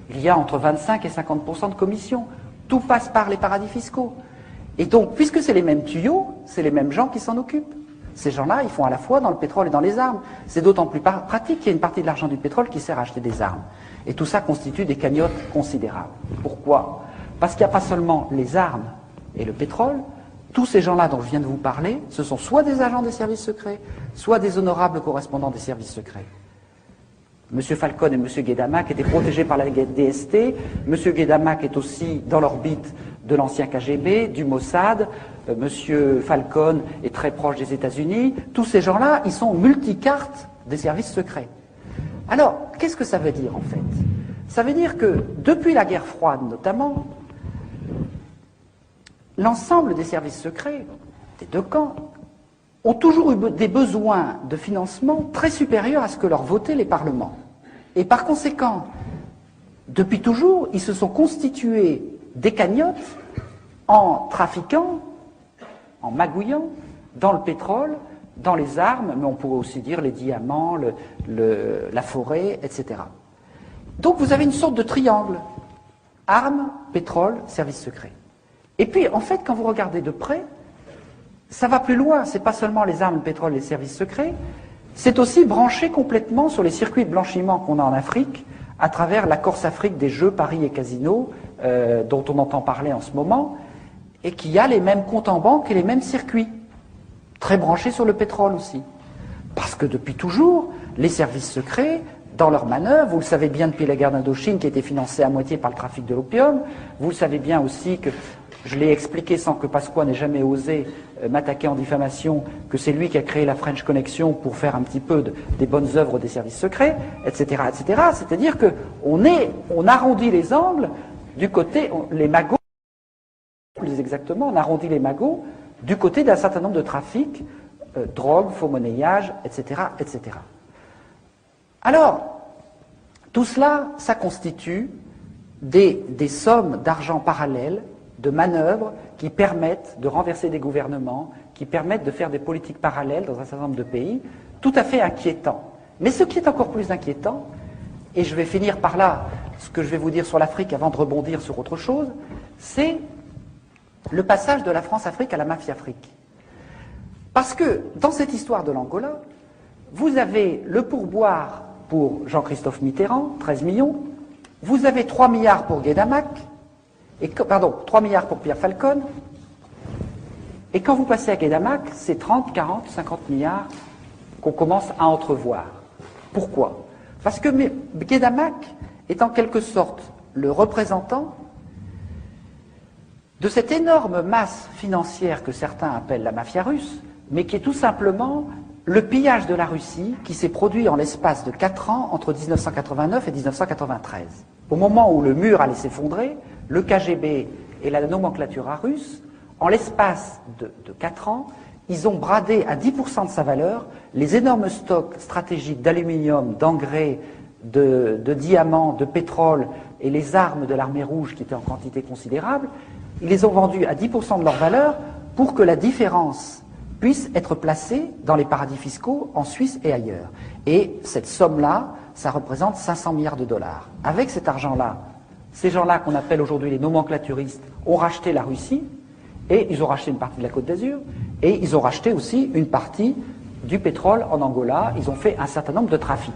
Il y a entre 25 et 50% de commissions. Tout passe par les paradis fiscaux. Et donc, puisque c'est les mêmes tuyaux, c'est les mêmes gens qui s'en occupent. Ces gens-là, ils font à la fois dans le pétrole et dans les armes. C'est d'autant plus pratique qu'il y a une partie de l'argent du pétrole qui sert à acheter des armes. Et tout ça constitue des cagnottes considérables. Pourquoi? Parce qu'il n'y a pas seulement les armes et le pétrole. Tous ces gens-là dont je viens de vous parler, ce sont soit des agents des services secrets, soit des honorables correspondants des services secrets. M. Falcon et M. Guedamac étaient protégés par la DST. M. Guedamac est aussi dans l'orbite de l'ancien KGB, du Mossad. M. Falcon est très proche des États-Unis. Tous ces gens-là, ils sont multicartes des services secrets. Alors, qu'est-ce que ça veut dire en fait? Ça veut dire que, depuis la guerre froide notamment, l'ensemble des services secrets, des deux camps, ont toujours eu des besoins de financement très supérieurs à ce que leur votaient les parlements. Et par conséquent, depuis toujours, ils se sont constitués des cagnottes en trafiquant, en magouillant dans le pétrole, dans les armes, mais on pourrait aussi dire les diamants, la forêt, etc. Donc vous avez une sorte de triangle. Armes, pétrole, services secrets. Et puis, en fait, quand vous regardez de près, ça va plus loin. C'est pas seulement les armes, le pétrole et les services secrets, c'est aussi branché complètement sur les circuits de blanchiment qu'on a en Afrique, à travers la Corse-Afrique des Jeux, Paris et Casino, dont on entend parler en ce moment, et qui a les mêmes comptes en banque et les mêmes circuits, très branchés sur le pétrole aussi. Parce que depuis toujours, les services secrets, dans leurs manœuvres, vous le savez bien depuis la guerre d'Indochine qui était financée à moitié par le trafic de l'opium, vous le savez bien aussi que, je l'ai expliqué sans que Pasqua n'ait jamais osé m'attaquer en diffamation, que c'est lui qui a créé la French Connection pour faire un petit peu des bonnes œuvres des services secrets, etc., etc. C'est-à-dire qu'on arrondit les angles du côté, les magots, plus exactement, on arrondit les magots du côté d'un certain nombre de trafics, drogue, faux monnayage, etc., etc. Alors, tout cela, ça constitue des sommes d'argent parallèles, de manœuvres qui permettent de renverser des gouvernements, qui permettent de faire des politiques parallèles dans un certain nombre de pays, tout à fait inquiétant. Mais ce qui est encore plus inquiétant, et je vais finir par là ce que je vais vous dire sur l'Afrique avant de rebondir sur autre chose, c'est le passage de la France-Afrique à la mafia-Afrique. Parce que dans cette histoire de l'Angola, vous avez le pourboire pour Jean-Christophe Mitterrand, 13 millions, vous avez 3 milliards pour Guedamac, 3 milliards pour Pierre Falcon, et quand vous passez à Guedamac, c'est 30, 40, 50 milliards qu'on commence à entrevoir. Pourquoi? Parce que Guedamac est en quelque sorte le représentant de cette énorme masse financière que certains appellent la mafia russe, mais qui est tout simplement le pillage de la Russie qui s'est produit en l'espace de 4 ans entre 1989 et 1993. Au moment où le mur allait s'effondrer, le KGB et la nomenclature russe, en l'espace de 4 ans, ils ont bradé à 10% de sa valeur les énormes stocks stratégiques d'aluminium, d'engrais, de diamants, de pétrole et les armes de l'armée rouge qui étaient en quantité considérable. Ils les ont vendus à 10% de leur valeur pour que la différence puisse être placée dans les paradis fiscaux en Suisse et ailleurs. Et cette somme-là, ça représente 500 milliards de dollars. Avec cet argent-là, ces gens-là qu'on appelle aujourd'hui les nomenclaturistes ont racheté la Russie, et ils ont racheté une partie de la Côte d'Azur, et ils ont racheté aussi une partie du pétrole en Angola. Ils ont fait un certain nombre de trafics.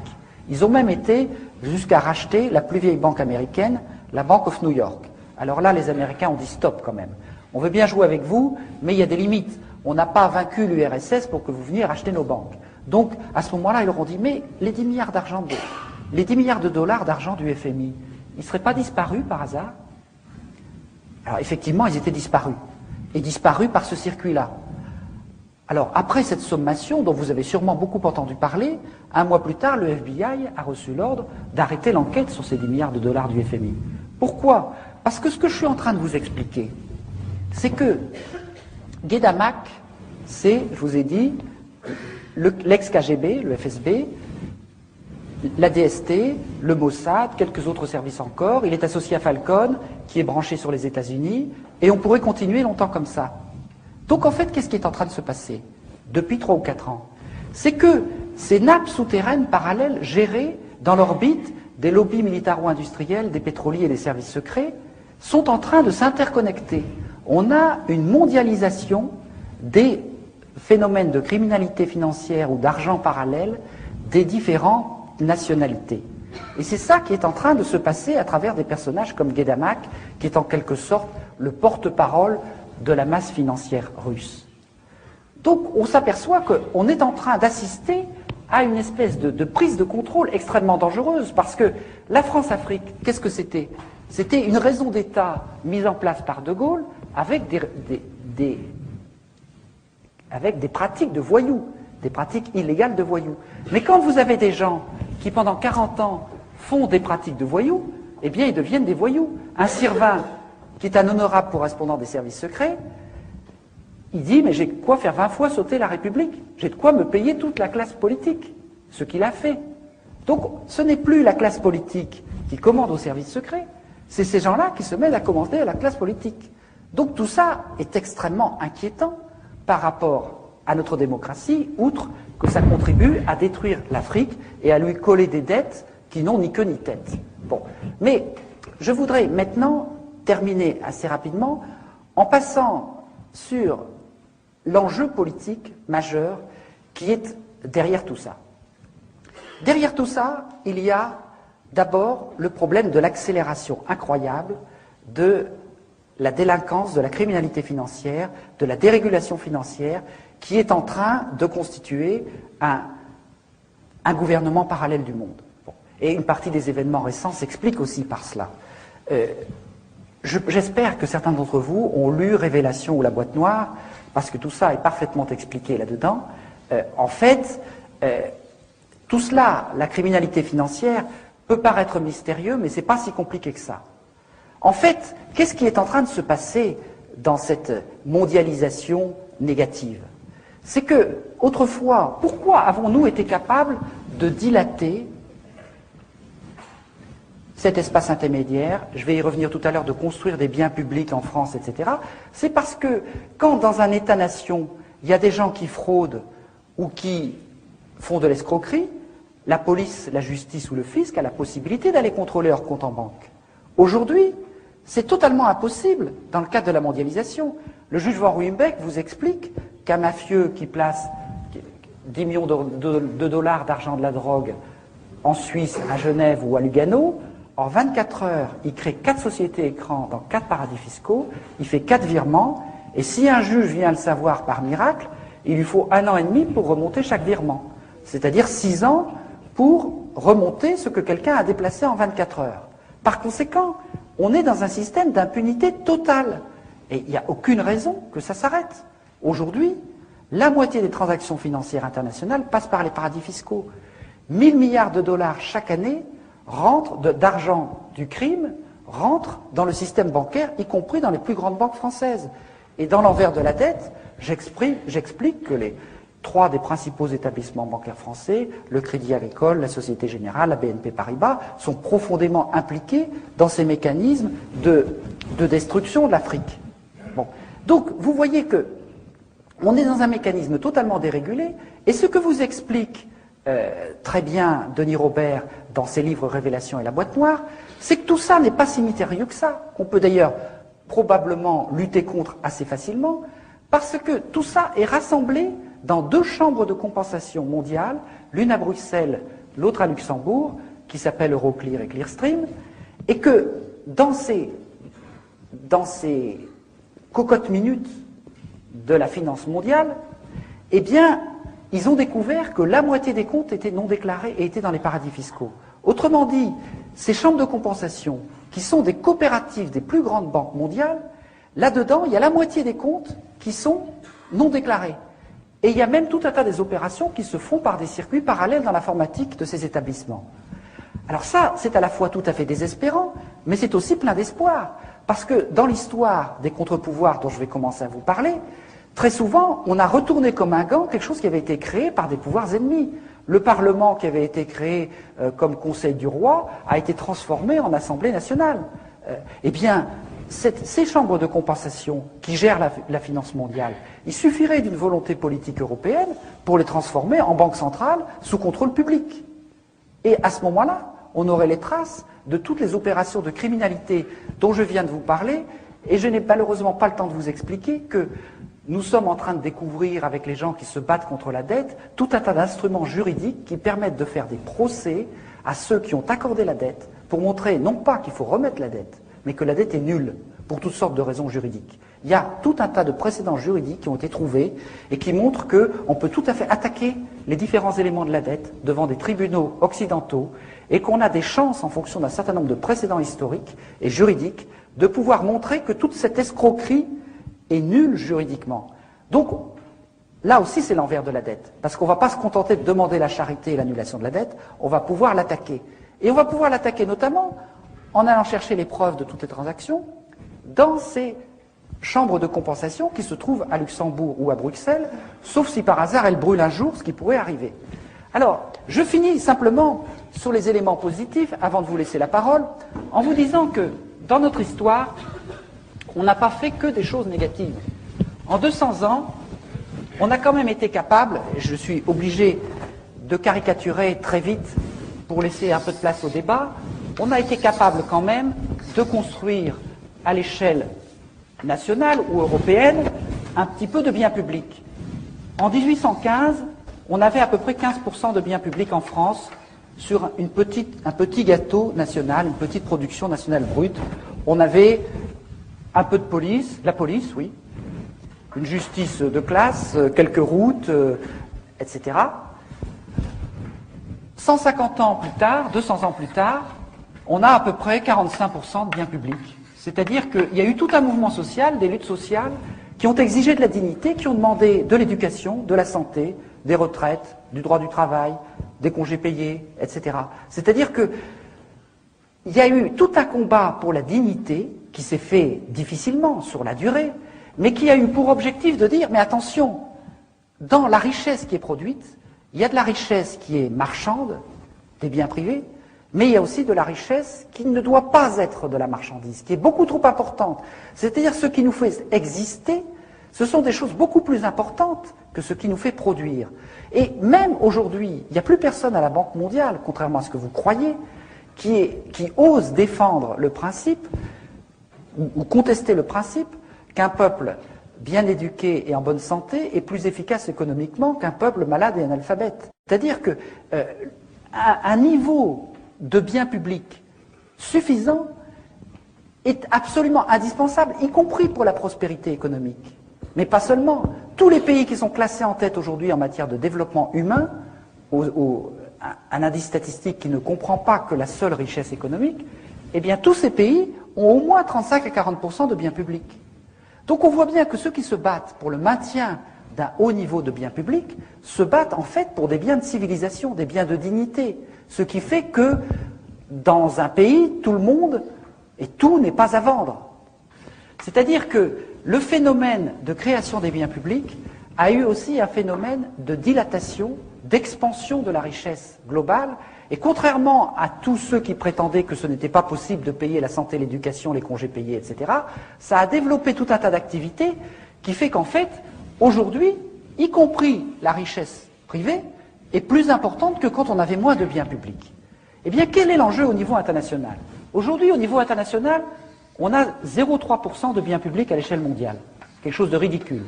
Ils ont même été jusqu'à racheter la plus vieille banque américaine, la Bank of New York. Alors là, les Américains ont dit stop quand même. On veut bien jouer avec vous, mais il y a des limites. On n'a pas vaincu l'URSS pour que vous veniez racheter nos banques. Donc, à ce moment-là, ils leur ont dit, mais les 10 milliards les 10 milliards de dollars d'argent du FMI, ils ne seraient pas disparus par hasard? Alors, effectivement, ils étaient disparus. Et disparus par ce circuit-là. Alors, après cette sommation, dont vous avez sûrement beaucoup entendu parler, un mois plus tard, le FBI a reçu l'ordre d'arrêter l'enquête sur ces 10 milliards de dollars du FMI. Pourquoi? Parce que ce que je suis en train de vous expliquer, c'est que Guedamac, c'est, je vous ai dit, l'ex-KGB, le FSB, la DST, le Mossad, quelques autres services encore. Il est associé à Falcon, qui est branché sur les États-Unis, et on pourrait continuer longtemps comme ça. Donc en fait, qu'est-ce qui est en train de se passer depuis 3 ou 4 ans? C'est que ces nappes souterraines parallèles gérées dans l'orbite des lobbies militaro-industriels, des pétroliers et des services secrets sont en train de s'interconnecter. On a une mondialisation des phénomènes de criminalité financière ou d'argent parallèle des différentes nationalités. Et c'est ça qui est en train de se passer à travers des personnages comme Guédamac, qui est en quelque sorte le porte-parole de la masse financière russe. Donc on s'aperçoit qu'on est en train d'assister à une espèce de prise de contrôle extrêmement dangereuse, parce que la France-Afrique, qu'est-ce que c'était? C'était une raison d'État mise en place par De Gaulle avec des pratiques de voyous, des pratiques illégales de voyous. Mais quand vous avez des gens qui pendant 40 ans font des pratiques de voyous, eh bien ils deviennent des voyous. Un Sirvin, qui est un honorable correspondant des services secrets, il dit, mais j'ai de quoi faire 20 fois sauter la République, j'ai de quoi me payer toute la classe politique, ce qu'il a fait. Donc ce n'est plus la classe politique qui commande aux services secrets, c'est ces gens-là qui se mettent à commander à la classe politique. Donc tout ça est extrêmement inquiétant par rapport à notre démocratie, outre que ça contribue à détruire l'Afrique et à lui coller des dettes qui n'ont ni queue ni tête. Bon. Mais je voudrais maintenant terminer assez rapidement en passant sur l'enjeu politique majeur qui est derrière tout ça. Derrière tout ça, il y a d'abord le problème de l'accélération incroyable de la délinquance, de la criminalité financière, de la dérégulation financière, qui est en train de constituer un gouvernement parallèle du monde. Bon. Et une partie des événements récents s'explique aussi par cela. J'espère que certains d'entre vous ont lu Révélation ou la boîte noire, parce que tout ça est parfaitement expliqué là-dedans. En fait, tout cela, la criminalité financière, peut paraître mystérieux, mais c'est pas si compliqué que ça. En fait, qu'est-ce qui est en train de se passer dans cette mondialisation négative? C'est que, autrefois, pourquoi avons-nous été capables de dilater cet espace intermédiaire, je vais y revenir tout à l'heure, de construire des biens publics en France, etc. C'est parce que quand dans un État-nation, il y a des gens qui fraudent ou qui font de l'escroquerie, la police, la justice ou le fisc a la possibilité d'aller contrôler leur compte en banque. Aujourd'hui, c'est totalement impossible dans le cadre de la mondialisation. Le juge Van Ruymbeck vous explique qu'un mafieux qui place 10 millions de dollars d'argent de la drogue en Suisse, à Genève ou à Lugano, en 24 heures, il crée 4 sociétés écrans dans 4 paradis fiscaux, il fait 4 virements, et si un juge vient le savoir par miracle, il lui faut 1 an et demi pour remonter chaque virement. C'est-à-dire 6 ans pour remonter ce que quelqu'un a déplacé en 24 heures. Par conséquent, on est dans un système d'impunité totale. Et il n'y a aucune raison que ça s'arrête. Aujourd'hui, la moitié des transactions financières internationales passent par les paradis fiscaux. 1000 milliards de dollars chaque année d'argent du crime rentrent dans le système bancaire, y compris dans les plus grandes banques françaises. Et dans l'envers de la dette, j'explique que les 3 des principaux établissements bancaires français, le Crédit Agricole, la Société Générale, la BNP Paribas, sont profondément impliqués dans ces mécanismes de destruction de l'Afrique. Bon. Donc, vous voyez que on est dans un mécanisme totalement dérégulé, et ce que vous explique très bien Denis Robert dans ses livres Révélation et la boîte noire, c'est que tout ça n'est pas si mystérieux que ça, qu'on peut d'ailleurs probablement lutter contre assez facilement, parce que tout ça est rassemblé dans 2 chambres de compensation mondiales, l'une à Bruxelles, l'autre à Luxembourg, qui s'appelle Euroclear et Clearstream, et que dans ces cocottes minutes de la finance mondiale, eh bien, ils ont découvert que la moitié des comptes étaient non déclarés et étaient dans les paradis fiscaux. Autrement dit, ces chambres de compensation, qui sont des coopératives des plus grandes banques mondiales, là-dedans, il y a la moitié des comptes qui sont non déclarés. Et il y a même tout un tas des opérations qui se font par des circuits parallèles dans l'informatique de ces établissements. Alors ça, c'est à la fois tout à fait désespérant, mais c'est aussi plein d'espoir. Parce que dans l'histoire des contre-pouvoirs dont je vais commencer à vous parler, très souvent, on a retourné comme un gant quelque chose qui avait été créé par des pouvoirs ennemis. Le Parlement qui avait été créé comme Conseil du roi a été transformé en Assemblée nationale. Eh bien, ces chambres de compensation qui gèrent la finance mondiale, il suffirait d'une volonté politique européenne pour les transformer en banque centrale sous contrôle public. Et à ce moment-là, on aurait les traces de toutes les opérations de criminalité dont je viens de vous parler, et je n'ai malheureusement pas le temps de vous expliquer que nous sommes en train de découvrir, avec les gens qui se battent contre la dette, tout un tas d'instruments juridiques qui permettent de faire des procès à ceux qui ont accordé la dette pour montrer non pas qu'il faut remettre la dette, mais que la dette est nulle pour toutes sortes de raisons juridiques. Il y a tout un tas de précédents juridiques qui ont été trouvés et qui montrent qu'on peut tout à fait attaquer les différents éléments de la dette devant des tribunaux occidentaux et qu'on a des chances, en fonction d'un certain nombre de précédents historiques et juridiques, de pouvoir montrer que toute cette escroquerie est nulle juridiquement. Donc, là aussi, c'est l'envers de la dette. Parce qu'on ne va pas se contenter de demander la charité et l'annulation de la dette, on va pouvoir l'attaquer. Et on va pouvoir l'attaquer notamment en allant chercher les preuves de toutes les transactions dans ces chambres de compensation qui se trouvent à Luxembourg ou à Bruxelles, sauf si par hasard elles brûlent un jour, ce qui pourrait arriver. Alors, je finis simplement sur les éléments positifs, avant de vous laisser la parole, en vous disant que, dans notre histoire, on n'a pas fait que des choses négatives. En 200 ans, on a quand même été capable, et je suis obligé de caricaturer très vite pour laisser un peu de place au débat, on a été capable quand même de construire à l'échelle nationale ou européenne un petit peu de biens publics. En 1815, on avait à peu près 15% de biens publics en France sur un petit gâteau national, une petite production nationale brute. On avait un peu de police, la police, oui, une justice de classe, quelques routes, etc. 150 ans plus tard, 200 ans plus tard, on a à peu près 45% de biens publics. C'est-à-dire qu'il y a eu tout un mouvement social, des luttes sociales, qui ont exigé de la dignité, qui ont demandé de l'éducation, de la santé, des retraites, du droit du travail, des congés payés, etc. C'est-à-dire qu'il y a eu tout un combat pour la dignité, qui s'est fait difficilement sur la durée, mais qui a eu pour objectif de dire, mais attention, dans la richesse qui est produite, il y a de la richesse qui est marchande, des biens privés, mais il y a aussi de la richesse qui ne doit pas être de la marchandise, qui est beaucoup trop importante. C'est-à-dire ce qui nous fait exister, ce sont des choses beaucoup plus importantes que ce qui nous fait produire. Et même aujourd'hui, il n'y a plus personne à la Banque mondiale, contrairement à ce que vous croyez, qui ose défendre le principe ou contester le principe qu'un peuple bien éduqué et en bonne santé est plus efficace économiquement qu'un peuple malade et analphabète. C'est-à-dire que un niveau de biens publics suffisant est absolument indispensable, y compris pour la prospérité économique. Mais pas seulement. Tous les pays qui sont classés en tête aujourd'hui en matière de développement humain, un indice statistique qui ne comprend pas que la seule richesse économique, eh bien tous ces pays ont au moins 35 à 40% de biens publics. Donc on voit bien que ceux qui se battent pour le maintien d'un haut niveau de biens publics se battent en fait pour des biens de civilisation, des biens de dignité. Ce qui fait que dans un pays, tout le monde et tout n'est pas à vendre. C'est-à-dire que le phénomène de création des biens publics a eu aussi un phénomène de dilatation, d'expansion de la richesse globale. Et contrairement à tous ceux qui prétendaient que ce n'était pas possible de payer la santé, l'éducation, les congés payés, etc., ça a développé tout un tas d'activités qui fait qu'en fait, aujourd'hui, y compris la richesse privée, est plus importante que quand on avait moins de biens publics. Eh bien, quel est l'enjeu au niveau international? Aujourd'hui, au niveau international, on a 0,3% de biens publics à l'échelle mondiale. Quelque chose de ridicule.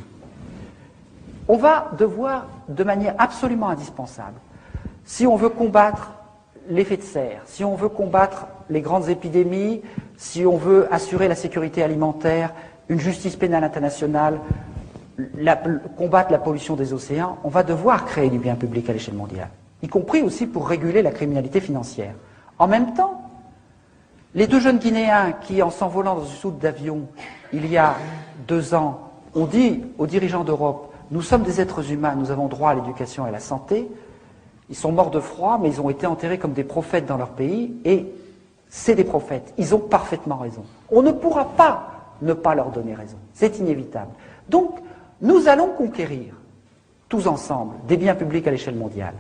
On va devoir, de manière absolument indispensable, si on veut combattre l'effet de serre, si on veut combattre les grandes épidémies, si on veut assurer la sécurité alimentaire, une justice pénale internationale, combattre la pollution des océans, on va devoir créer du bien public à l'échelle mondiale, y compris aussi pour réguler la criminalité financière. En même temps, les deux jeunes Guinéens qui, en s'envolant dans une soute d'avion, il y a 2 ans, ont dit aux dirigeants d'Europe, nous sommes des êtres humains, nous avons droit à l'éducation et à la santé. Ils sont morts de froid, mais ils ont été enterrés comme des prophètes dans leur pays, et c'est des prophètes. Ils ont parfaitement raison. On ne pourra pas ne pas leur donner raison. C'est inévitable. Donc, nous allons conquérir, tous ensemble, des biens publics à l'échelle mondiale.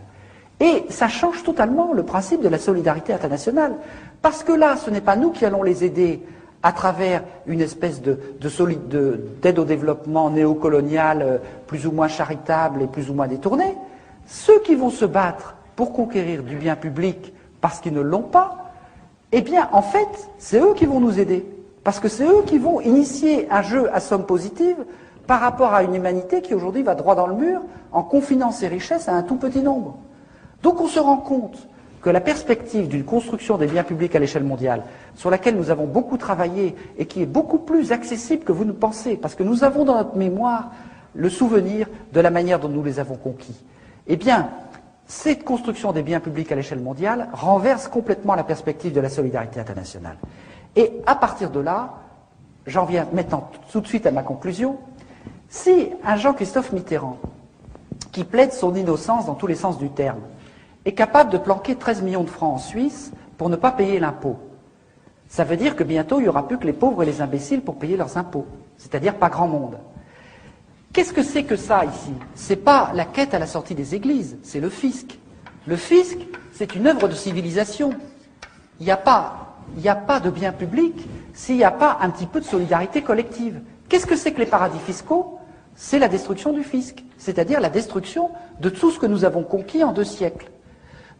Et ça change totalement le principe de la solidarité internationale. Parce que là, ce n'est pas nous qui allons les aider à travers une espèce d'aide au développement néocoloniale, plus ou moins charitable et plus ou moins détournée. Ceux qui vont se battre pour conquérir du bien public parce qu'ils ne l'ont pas, eh bien, en fait, c'est eux qui vont nous aider. Parce que c'est eux qui vont initier un jeu à somme positive par rapport à une humanité qui aujourd'hui va droit dans le mur en confinant ses richesses à un tout petit nombre. Donc on se rend compte que la perspective d'une construction des biens publics à l'échelle mondiale, sur laquelle nous avons beaucoup travaillé et qui est beaucoup plus accessible que vous ne pensez, parce que nous avons dans notre mémoire le souvenir de la manière dont nous les avons conquis, eh bien, cette construction des biens publics à l'échelle mondiale renverse complètement la perspective de la solidarité internationale. Et à partir de là, j'en viens maintenant tout de suite à ma conclusion, si un Jean-Christophe Mitterrand, qui plaide son innocence dans tous les sens du terme, est capable de planquer 13 millions de francs en Suisse pour ne pas payer l'impôt, ça veut dire que bientôt il n'y aura plus que les pauvres et les imbéciles pour payer leurs impôts, c'est-à-dire pas grand monde. Qu'est-ce que c'est que ça ici? C'est pas la quête à la sortie des églises, c'est le fisc. Le fisc, c'est une œuvre de civilisation. Il n'y a pas de bien public s'il n'y a pas un petit peu de solidarité collective. Qu'est-ce que c'est que les paradis fiscaux? C'est la destruction du fisc, c'est-à-dire la destruction de tout ce que nous avons conquis en 2 siècles.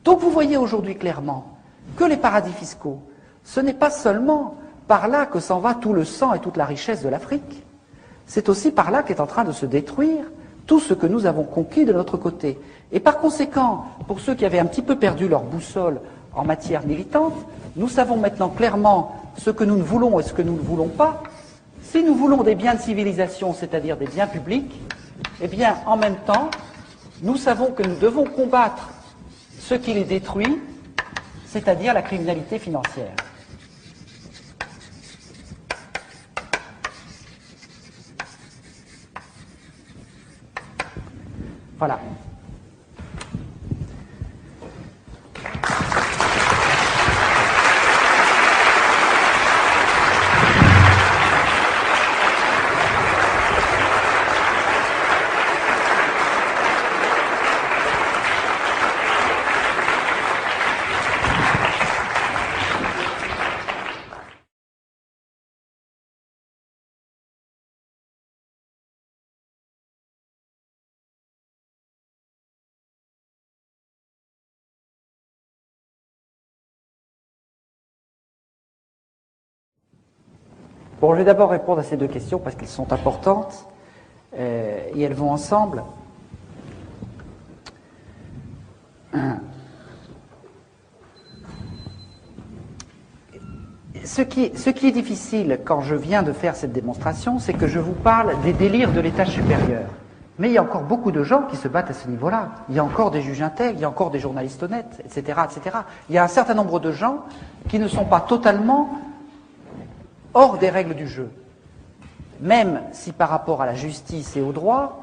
Donc vous voyez aujourd'hui clairement que les paradis fiscaux, ce n'est pas seulement par là que s'en va tout le sang et toute la richesse de l'Afrique, c'est aussi par là qu'est en train de se détruire tout ce que nous avons conquis de notre côté. Et par conséquent, pour ceux qui avaient un petit peu perdu leur boussole en matière militante, nous savons maintenant clairement ce que nous ne voulons et ce que nous ne voulons pas. Si nous voulons des biens de civilisation, c'est-à-dire des biens publics, eh bien, en même temps, nous savons que nous devons combattre ce qui les détruit, c'est-à-dire la criminalité financière. Voilà. Bon, je vais d'abord répondre à ces 2 questions parce qu'elles sont importantes et elles vont ensemble. Ce qui est difficile quand je viens de faire cette démonstration, c'est que je vous parle des délires de l'étage supérieur. Mais il y a encore beaucoup de gens qui se battent à ce niveau-là. Il y a encore des juges intègres, il y a encore des journalistes honnêtes, etc., etc. Il y a un certain nombre de gens qui ne sont pas totalement hors des règles du jeu. Même si par rapport à la justice et au droit,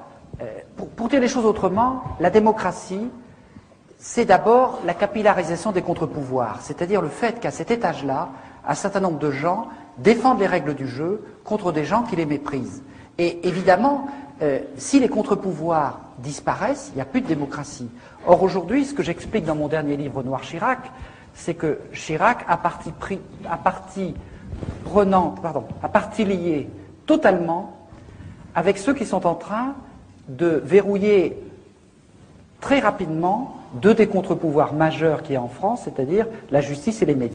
pour dire les choses autrement, la démocratie, c'est d'abord la capillarisation des contre-pouvoirs, c'est-à-dire le fait qu'à cet étage-là, un certain nombre de gens défendent les règles du jeu contre des gens qui les méprisent. Et évidemment, si les contre-pouvoirs disparaissent, il n'y a plus de démocratie. Or aujourd'hui, ce que j'explique dans mon dernier livre Noir Chirac, c'est que Chirac a partie liée totalement avec ceux qui sont en train de verrouiller très rapidement 2 des contre-pouvoirs majeurs qu'il y a en France, c'est-à-dire la justice et les médias.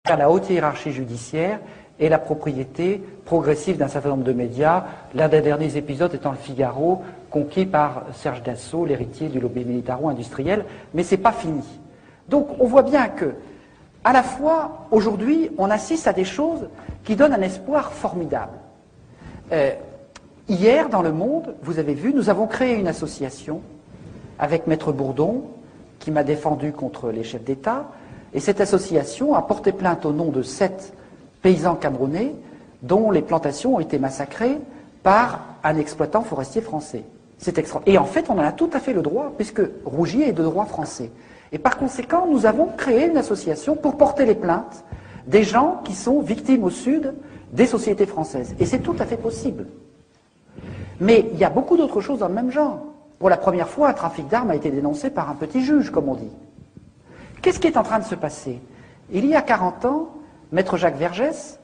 La haute hiérarchie judiciaire et la propriété progressive d'un certain nombre de médias, l'un des derniers épisodes étant le Figaro, conquis par Serge Dassault, l'héritier du lobby militaro-industriel, mais c'est pas fini. Donc on voit bien que, à la fois, aujourd'hui, on assiste à des choses qui donnent un espoir formidable. Hier, dans Le Monde, vous avez vu, nous avons créé une association avec Maître Bourdon, qui m'a défendu contre les chefs d'État, et cette association a porté plainte au nom de 7 paysans camerounais dont les plantations ont été massacrées par un exploitant forestier français. Et en fait, on en a tout à fait le droit, puisque Rougier est de droit français. Et par conséquent, nous avons créé une association pour porter les plaintes des gens qui sont victimes au Sud des sociétés françaises. Et c'est tout à fait possible. Mais il y a beaucoup d'autres choses dans le même genre. Pour la première fois, un trafic d'armes a été dénoncé par un petit juge, comme on dit. Qu'est-ce qui est en train de se passer? Il y a 40 ans, Maître Jacques Vergès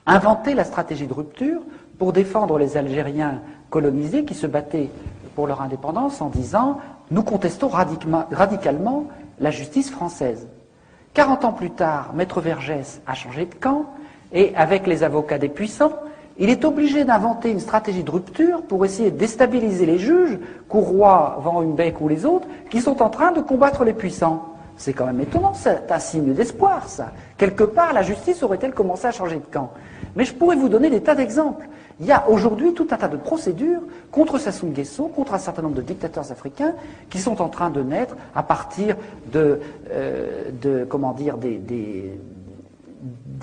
inventait la stratégie de rupture pour défendre les Algériens colonisés qui se battaient pour leur indépendance en disant « Nous contestons radicalement la justice française ». 40 ans plus tard, Maître Vergès a changé de camp et avec les avocats des puissants, il est obligé d'inventer une stratégie de rupture pour essayer de déstabiliser les juges, Courroy, Van Humbeck ou les autres, qui sont en train de combattre les puissants. C'est quand même étonnant, c'est un signe d'espoir, ça. Quelque part, la justice aurait-elle commencé à changer de camp? Mais je pourrais vous donner des tas d'exemples. Il y a aujourd'hui tout un tas de procédures contre Sassou Nguesso, contre un certain nombre de dictateurs africains qui sont en train de naître à partir comment dire, des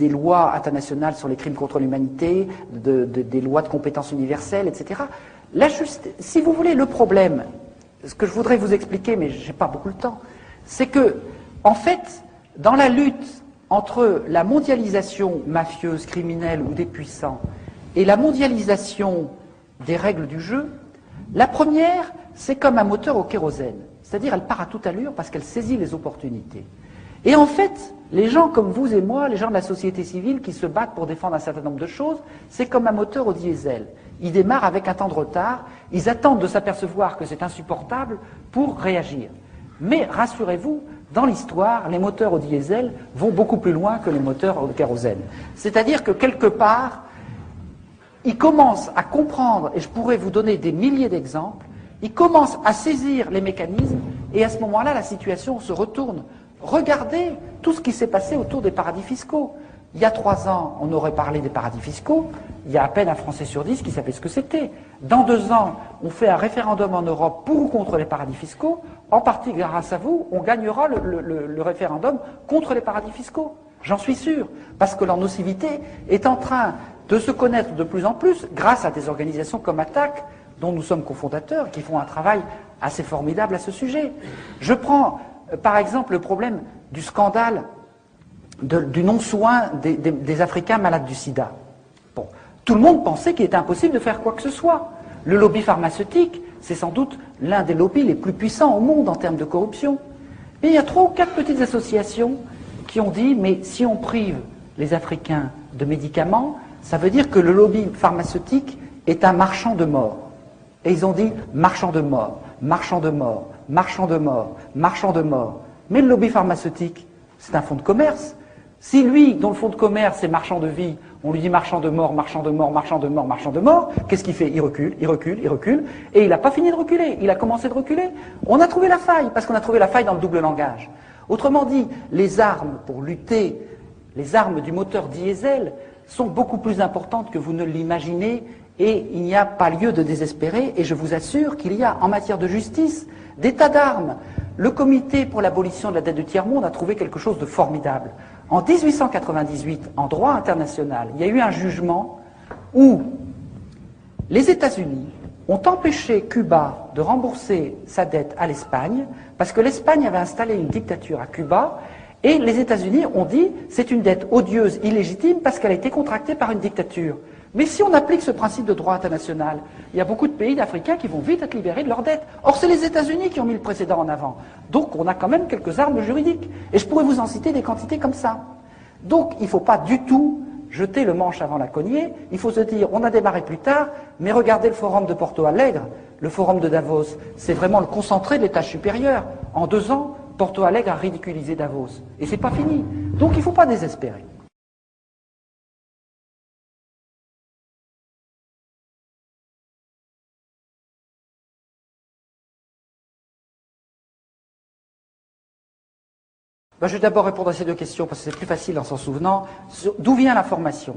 lois internationales sur les crimes contre l'humanité, des lois de compétences universelles, etc. Si vous voulez, le problème, ce que je voudrais vous expliquer, mais je n'ai pas beaucoup de temps, c'est que, en fait, dans la lutte entre la mondialisation mafieuse, criminelle ou des puissants et la mondialisation des règles du jeu, la première, c'est comme un moteur au kérosène. C'est-à-dire, elle part à toute allure parce qu'elle saisit les opportunités. Et en fait, les gens comme vous et moi, les gens de la société civile qui se battent pour défendre un certain nombre de choses, c'est comme un moteur au diesel. Ils démarrent avec un temps de retard, ils attendent de s'apercevoir que c'est insupportable pour réagir. Mais rassurez-vous, dans l'histoire, les moteurs au diesel vont beaucoup plus loin que les moteurs au kérosène. C'est-à-dire que quelque part, ils commencent à comprendre, et je pourrais vous donner des milliers d'exemples, ils commencent à saisir les mécanismes, et à ce moment-là, la situation se retourne. Regardez tout ce qui s'est passé autour des paradis fiscaux. Il y a 3 ans, on aurait parlé des paradis fiscaux. Il y a à peine un Français sur 10 qui savait ce que c'était. Dans 2 ans, on fait un référendum en Europe pour ou contre les paradis fiscaux. En partie grâce à vous, on gagnera le référendum contre les paradis fiscaux. J'en suis sûr. Parce que leur nocivité est en train de se connaître de plus en plus grâce à des organisations comme ATTAC, dont nous sommes cofondateurs, qui font un travail assez formidable à ce sujet. Je prends par exemple le problème du scandale du non-soin des Africains malades du sida. Bon, tout le monde pensait qu'il était impossible de faire quoi que ce soit. Le lobby pharmaceutique, c'est sans doute l'un des lobbies les plus puissants au monde en termes de corruption. Et il y a 3 ou 4 petites associations qui ont dit, mais si on prive les Africains de médicaments, ça veut dire que le lobby pharmaceutique est un marchand de mort. Et ils ont dit, marchand de mort, marchand de mort, marchand de mort, marchand de mort. Mais le lobby pharmaceutique, c'est un fonds de commerce. Si lui, dont le fonds de commerce est marchand de vie, on lui dit marchand de mort, marchand de mort, marchand de mort, marchand de mort, qu'est-ce qu'il fait? Il recule, il recule, il recule, et il n'a pas fini de reculer, il a commencé de reculer. On a trouvé la faille, parce qu'on a trouvé la faille dans le double langage. Autrement dit, les armes pour lutter, les armes du moteur diesel, sont beaucoup plus importantes que vous ne l'imaginez, et il n'y a pas lieu de désespérer, et je vous assure qu'il y a en matière de justice des tas d'armes. Le comité pour l'abolition de la dette du tiers-monde a trouvé quelque chose de formidable. En 1898, en droit international, il y a eu un jugement où les États-Unis ont empêché Cuba de rembourser sa dette à l'Espagne parce que l'Espagne avait installé une dictature à Cuba et les États-Unis ont dit c'est une dette odieuse, illégitime parce qu'elle a été contractée par une dictature. Mais si on applique ce principe de droit international, il y a beaucoup de pays africains qui vont vite être libérés de leurs dettes. Or, c'est les États-Unis qui ont mis le précédent en avant. Donc, on a quand même quelques armes juridiques. Et je pourrais vous en citer des quantités comme ça. Donc, il ne faut pas du tout jeter le manche avant la cognée. Il faut se dire, on a démarré plus tard, mais regardez le forum de Porto Alegre, le forum de Davos. C'est vraiment le concentré de l'étage supérieur. En 2 ans, Porto Alegre a ridiculisé Davos. Et c'est pas fini. Donc, il ne faut pas désespérer. Ben, je vais d'abord répondre à ces 2 questions parce que c'est plus facile en s'en souvenant. D'où vient l'information?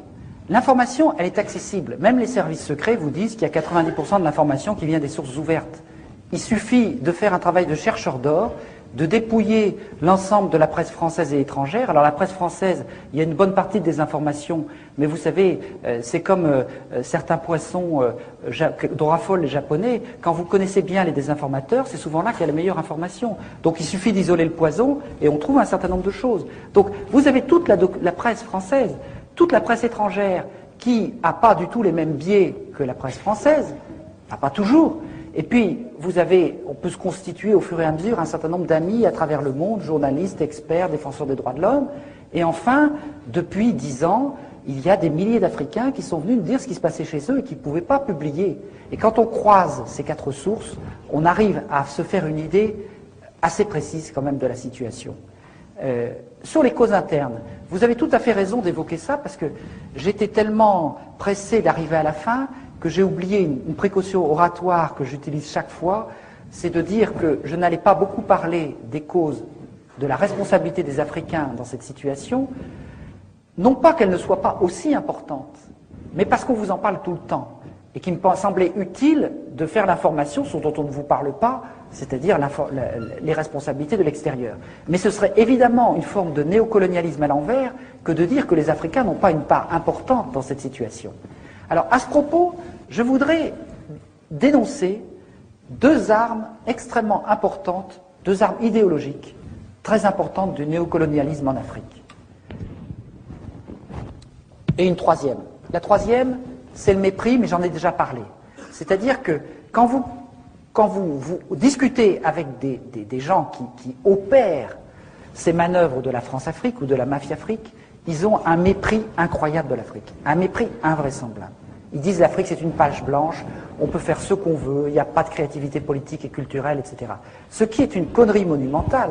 L'information, elle est accessible. Même les services secrets vous disent qu'il y a 90% de l'information qui vient des sources ouvertes. Il suffit de faire un travail de chercheur d'or, de dépouiller l'ensemble de la presse française et étrangère. Alors la presse française, il y a une bonne partie des informations, mais vous savez, c'est comme certains poissons dont raffolent les Japonais. Quand vous connaissez bien les désinformateurs, c'est souvent là qu'il y a la meilleure information. Donc il suffit d'isoler le poison et on trouve un certain nombre de choses. Donc vous avez toute la presse française, toute la presse étrangère qui n'a pas du tout les mêmes biais que la presse française, pas toujours. Et puis, on peut se constituer au fur et à mesure un certain nombre d'amis à travers le monde, journalistes, experts, défenseurs des droits de l'homme. Et enfin, depuis 10 ans, il y a des milliers d'Africains qui sont venus nous dire ce qui se passait chez eux et qui ne pouvaient pas publier. Et quand on croise ces 4 sources, on arrive à se faire une idée assez précise quand même de la situation. Sur les causes internes, vous avez tout à fait raison d'évoquer ça parce que j'étais tellement pressé d'arriver à la fin que j'ai oublié une précaution oratoire que j'utilise chaque fois, c'est de dire que je n'allais pas beaucoup parler des causes de la responsabilité des Africains dans cette situation, non pas qu'elle ne soit pas aussi importante, mais parce qu'on vous en parle tout le temps, et qu'il me semblait utile de faire l'information sur dont on ne vous parle pas, c'est-à-dire les responsabilités de l'extérieur. Mais ce serait évidemment une forme de néocolonialisme à l'envers que de dire que les Africains n'ont pas une part importante dans cette situation. Alors, à ce propos, je voudrais dénoncer 2 armes extrêmement importantes, 2 armes idéologiques très importantes du néocolonialisme en Afrique. Et une troisième. La troisième, c'est le mépris, mais j'en ai déjà parlé. C'est-à-dire que quand vous discutez avec des gens qui opèrent ces manœuvres de la France-Afrique ou de la mafia-Afrique, ils ont un mépris incroyable de l'Afrique, un mépris invraisemblable. Ils disent l'Afrique c'est une page blanche, on peut faire ce qu'on veut, il n'y a pas de créativité politique et culturelle, etc. Ce qui est une connerie monumentale,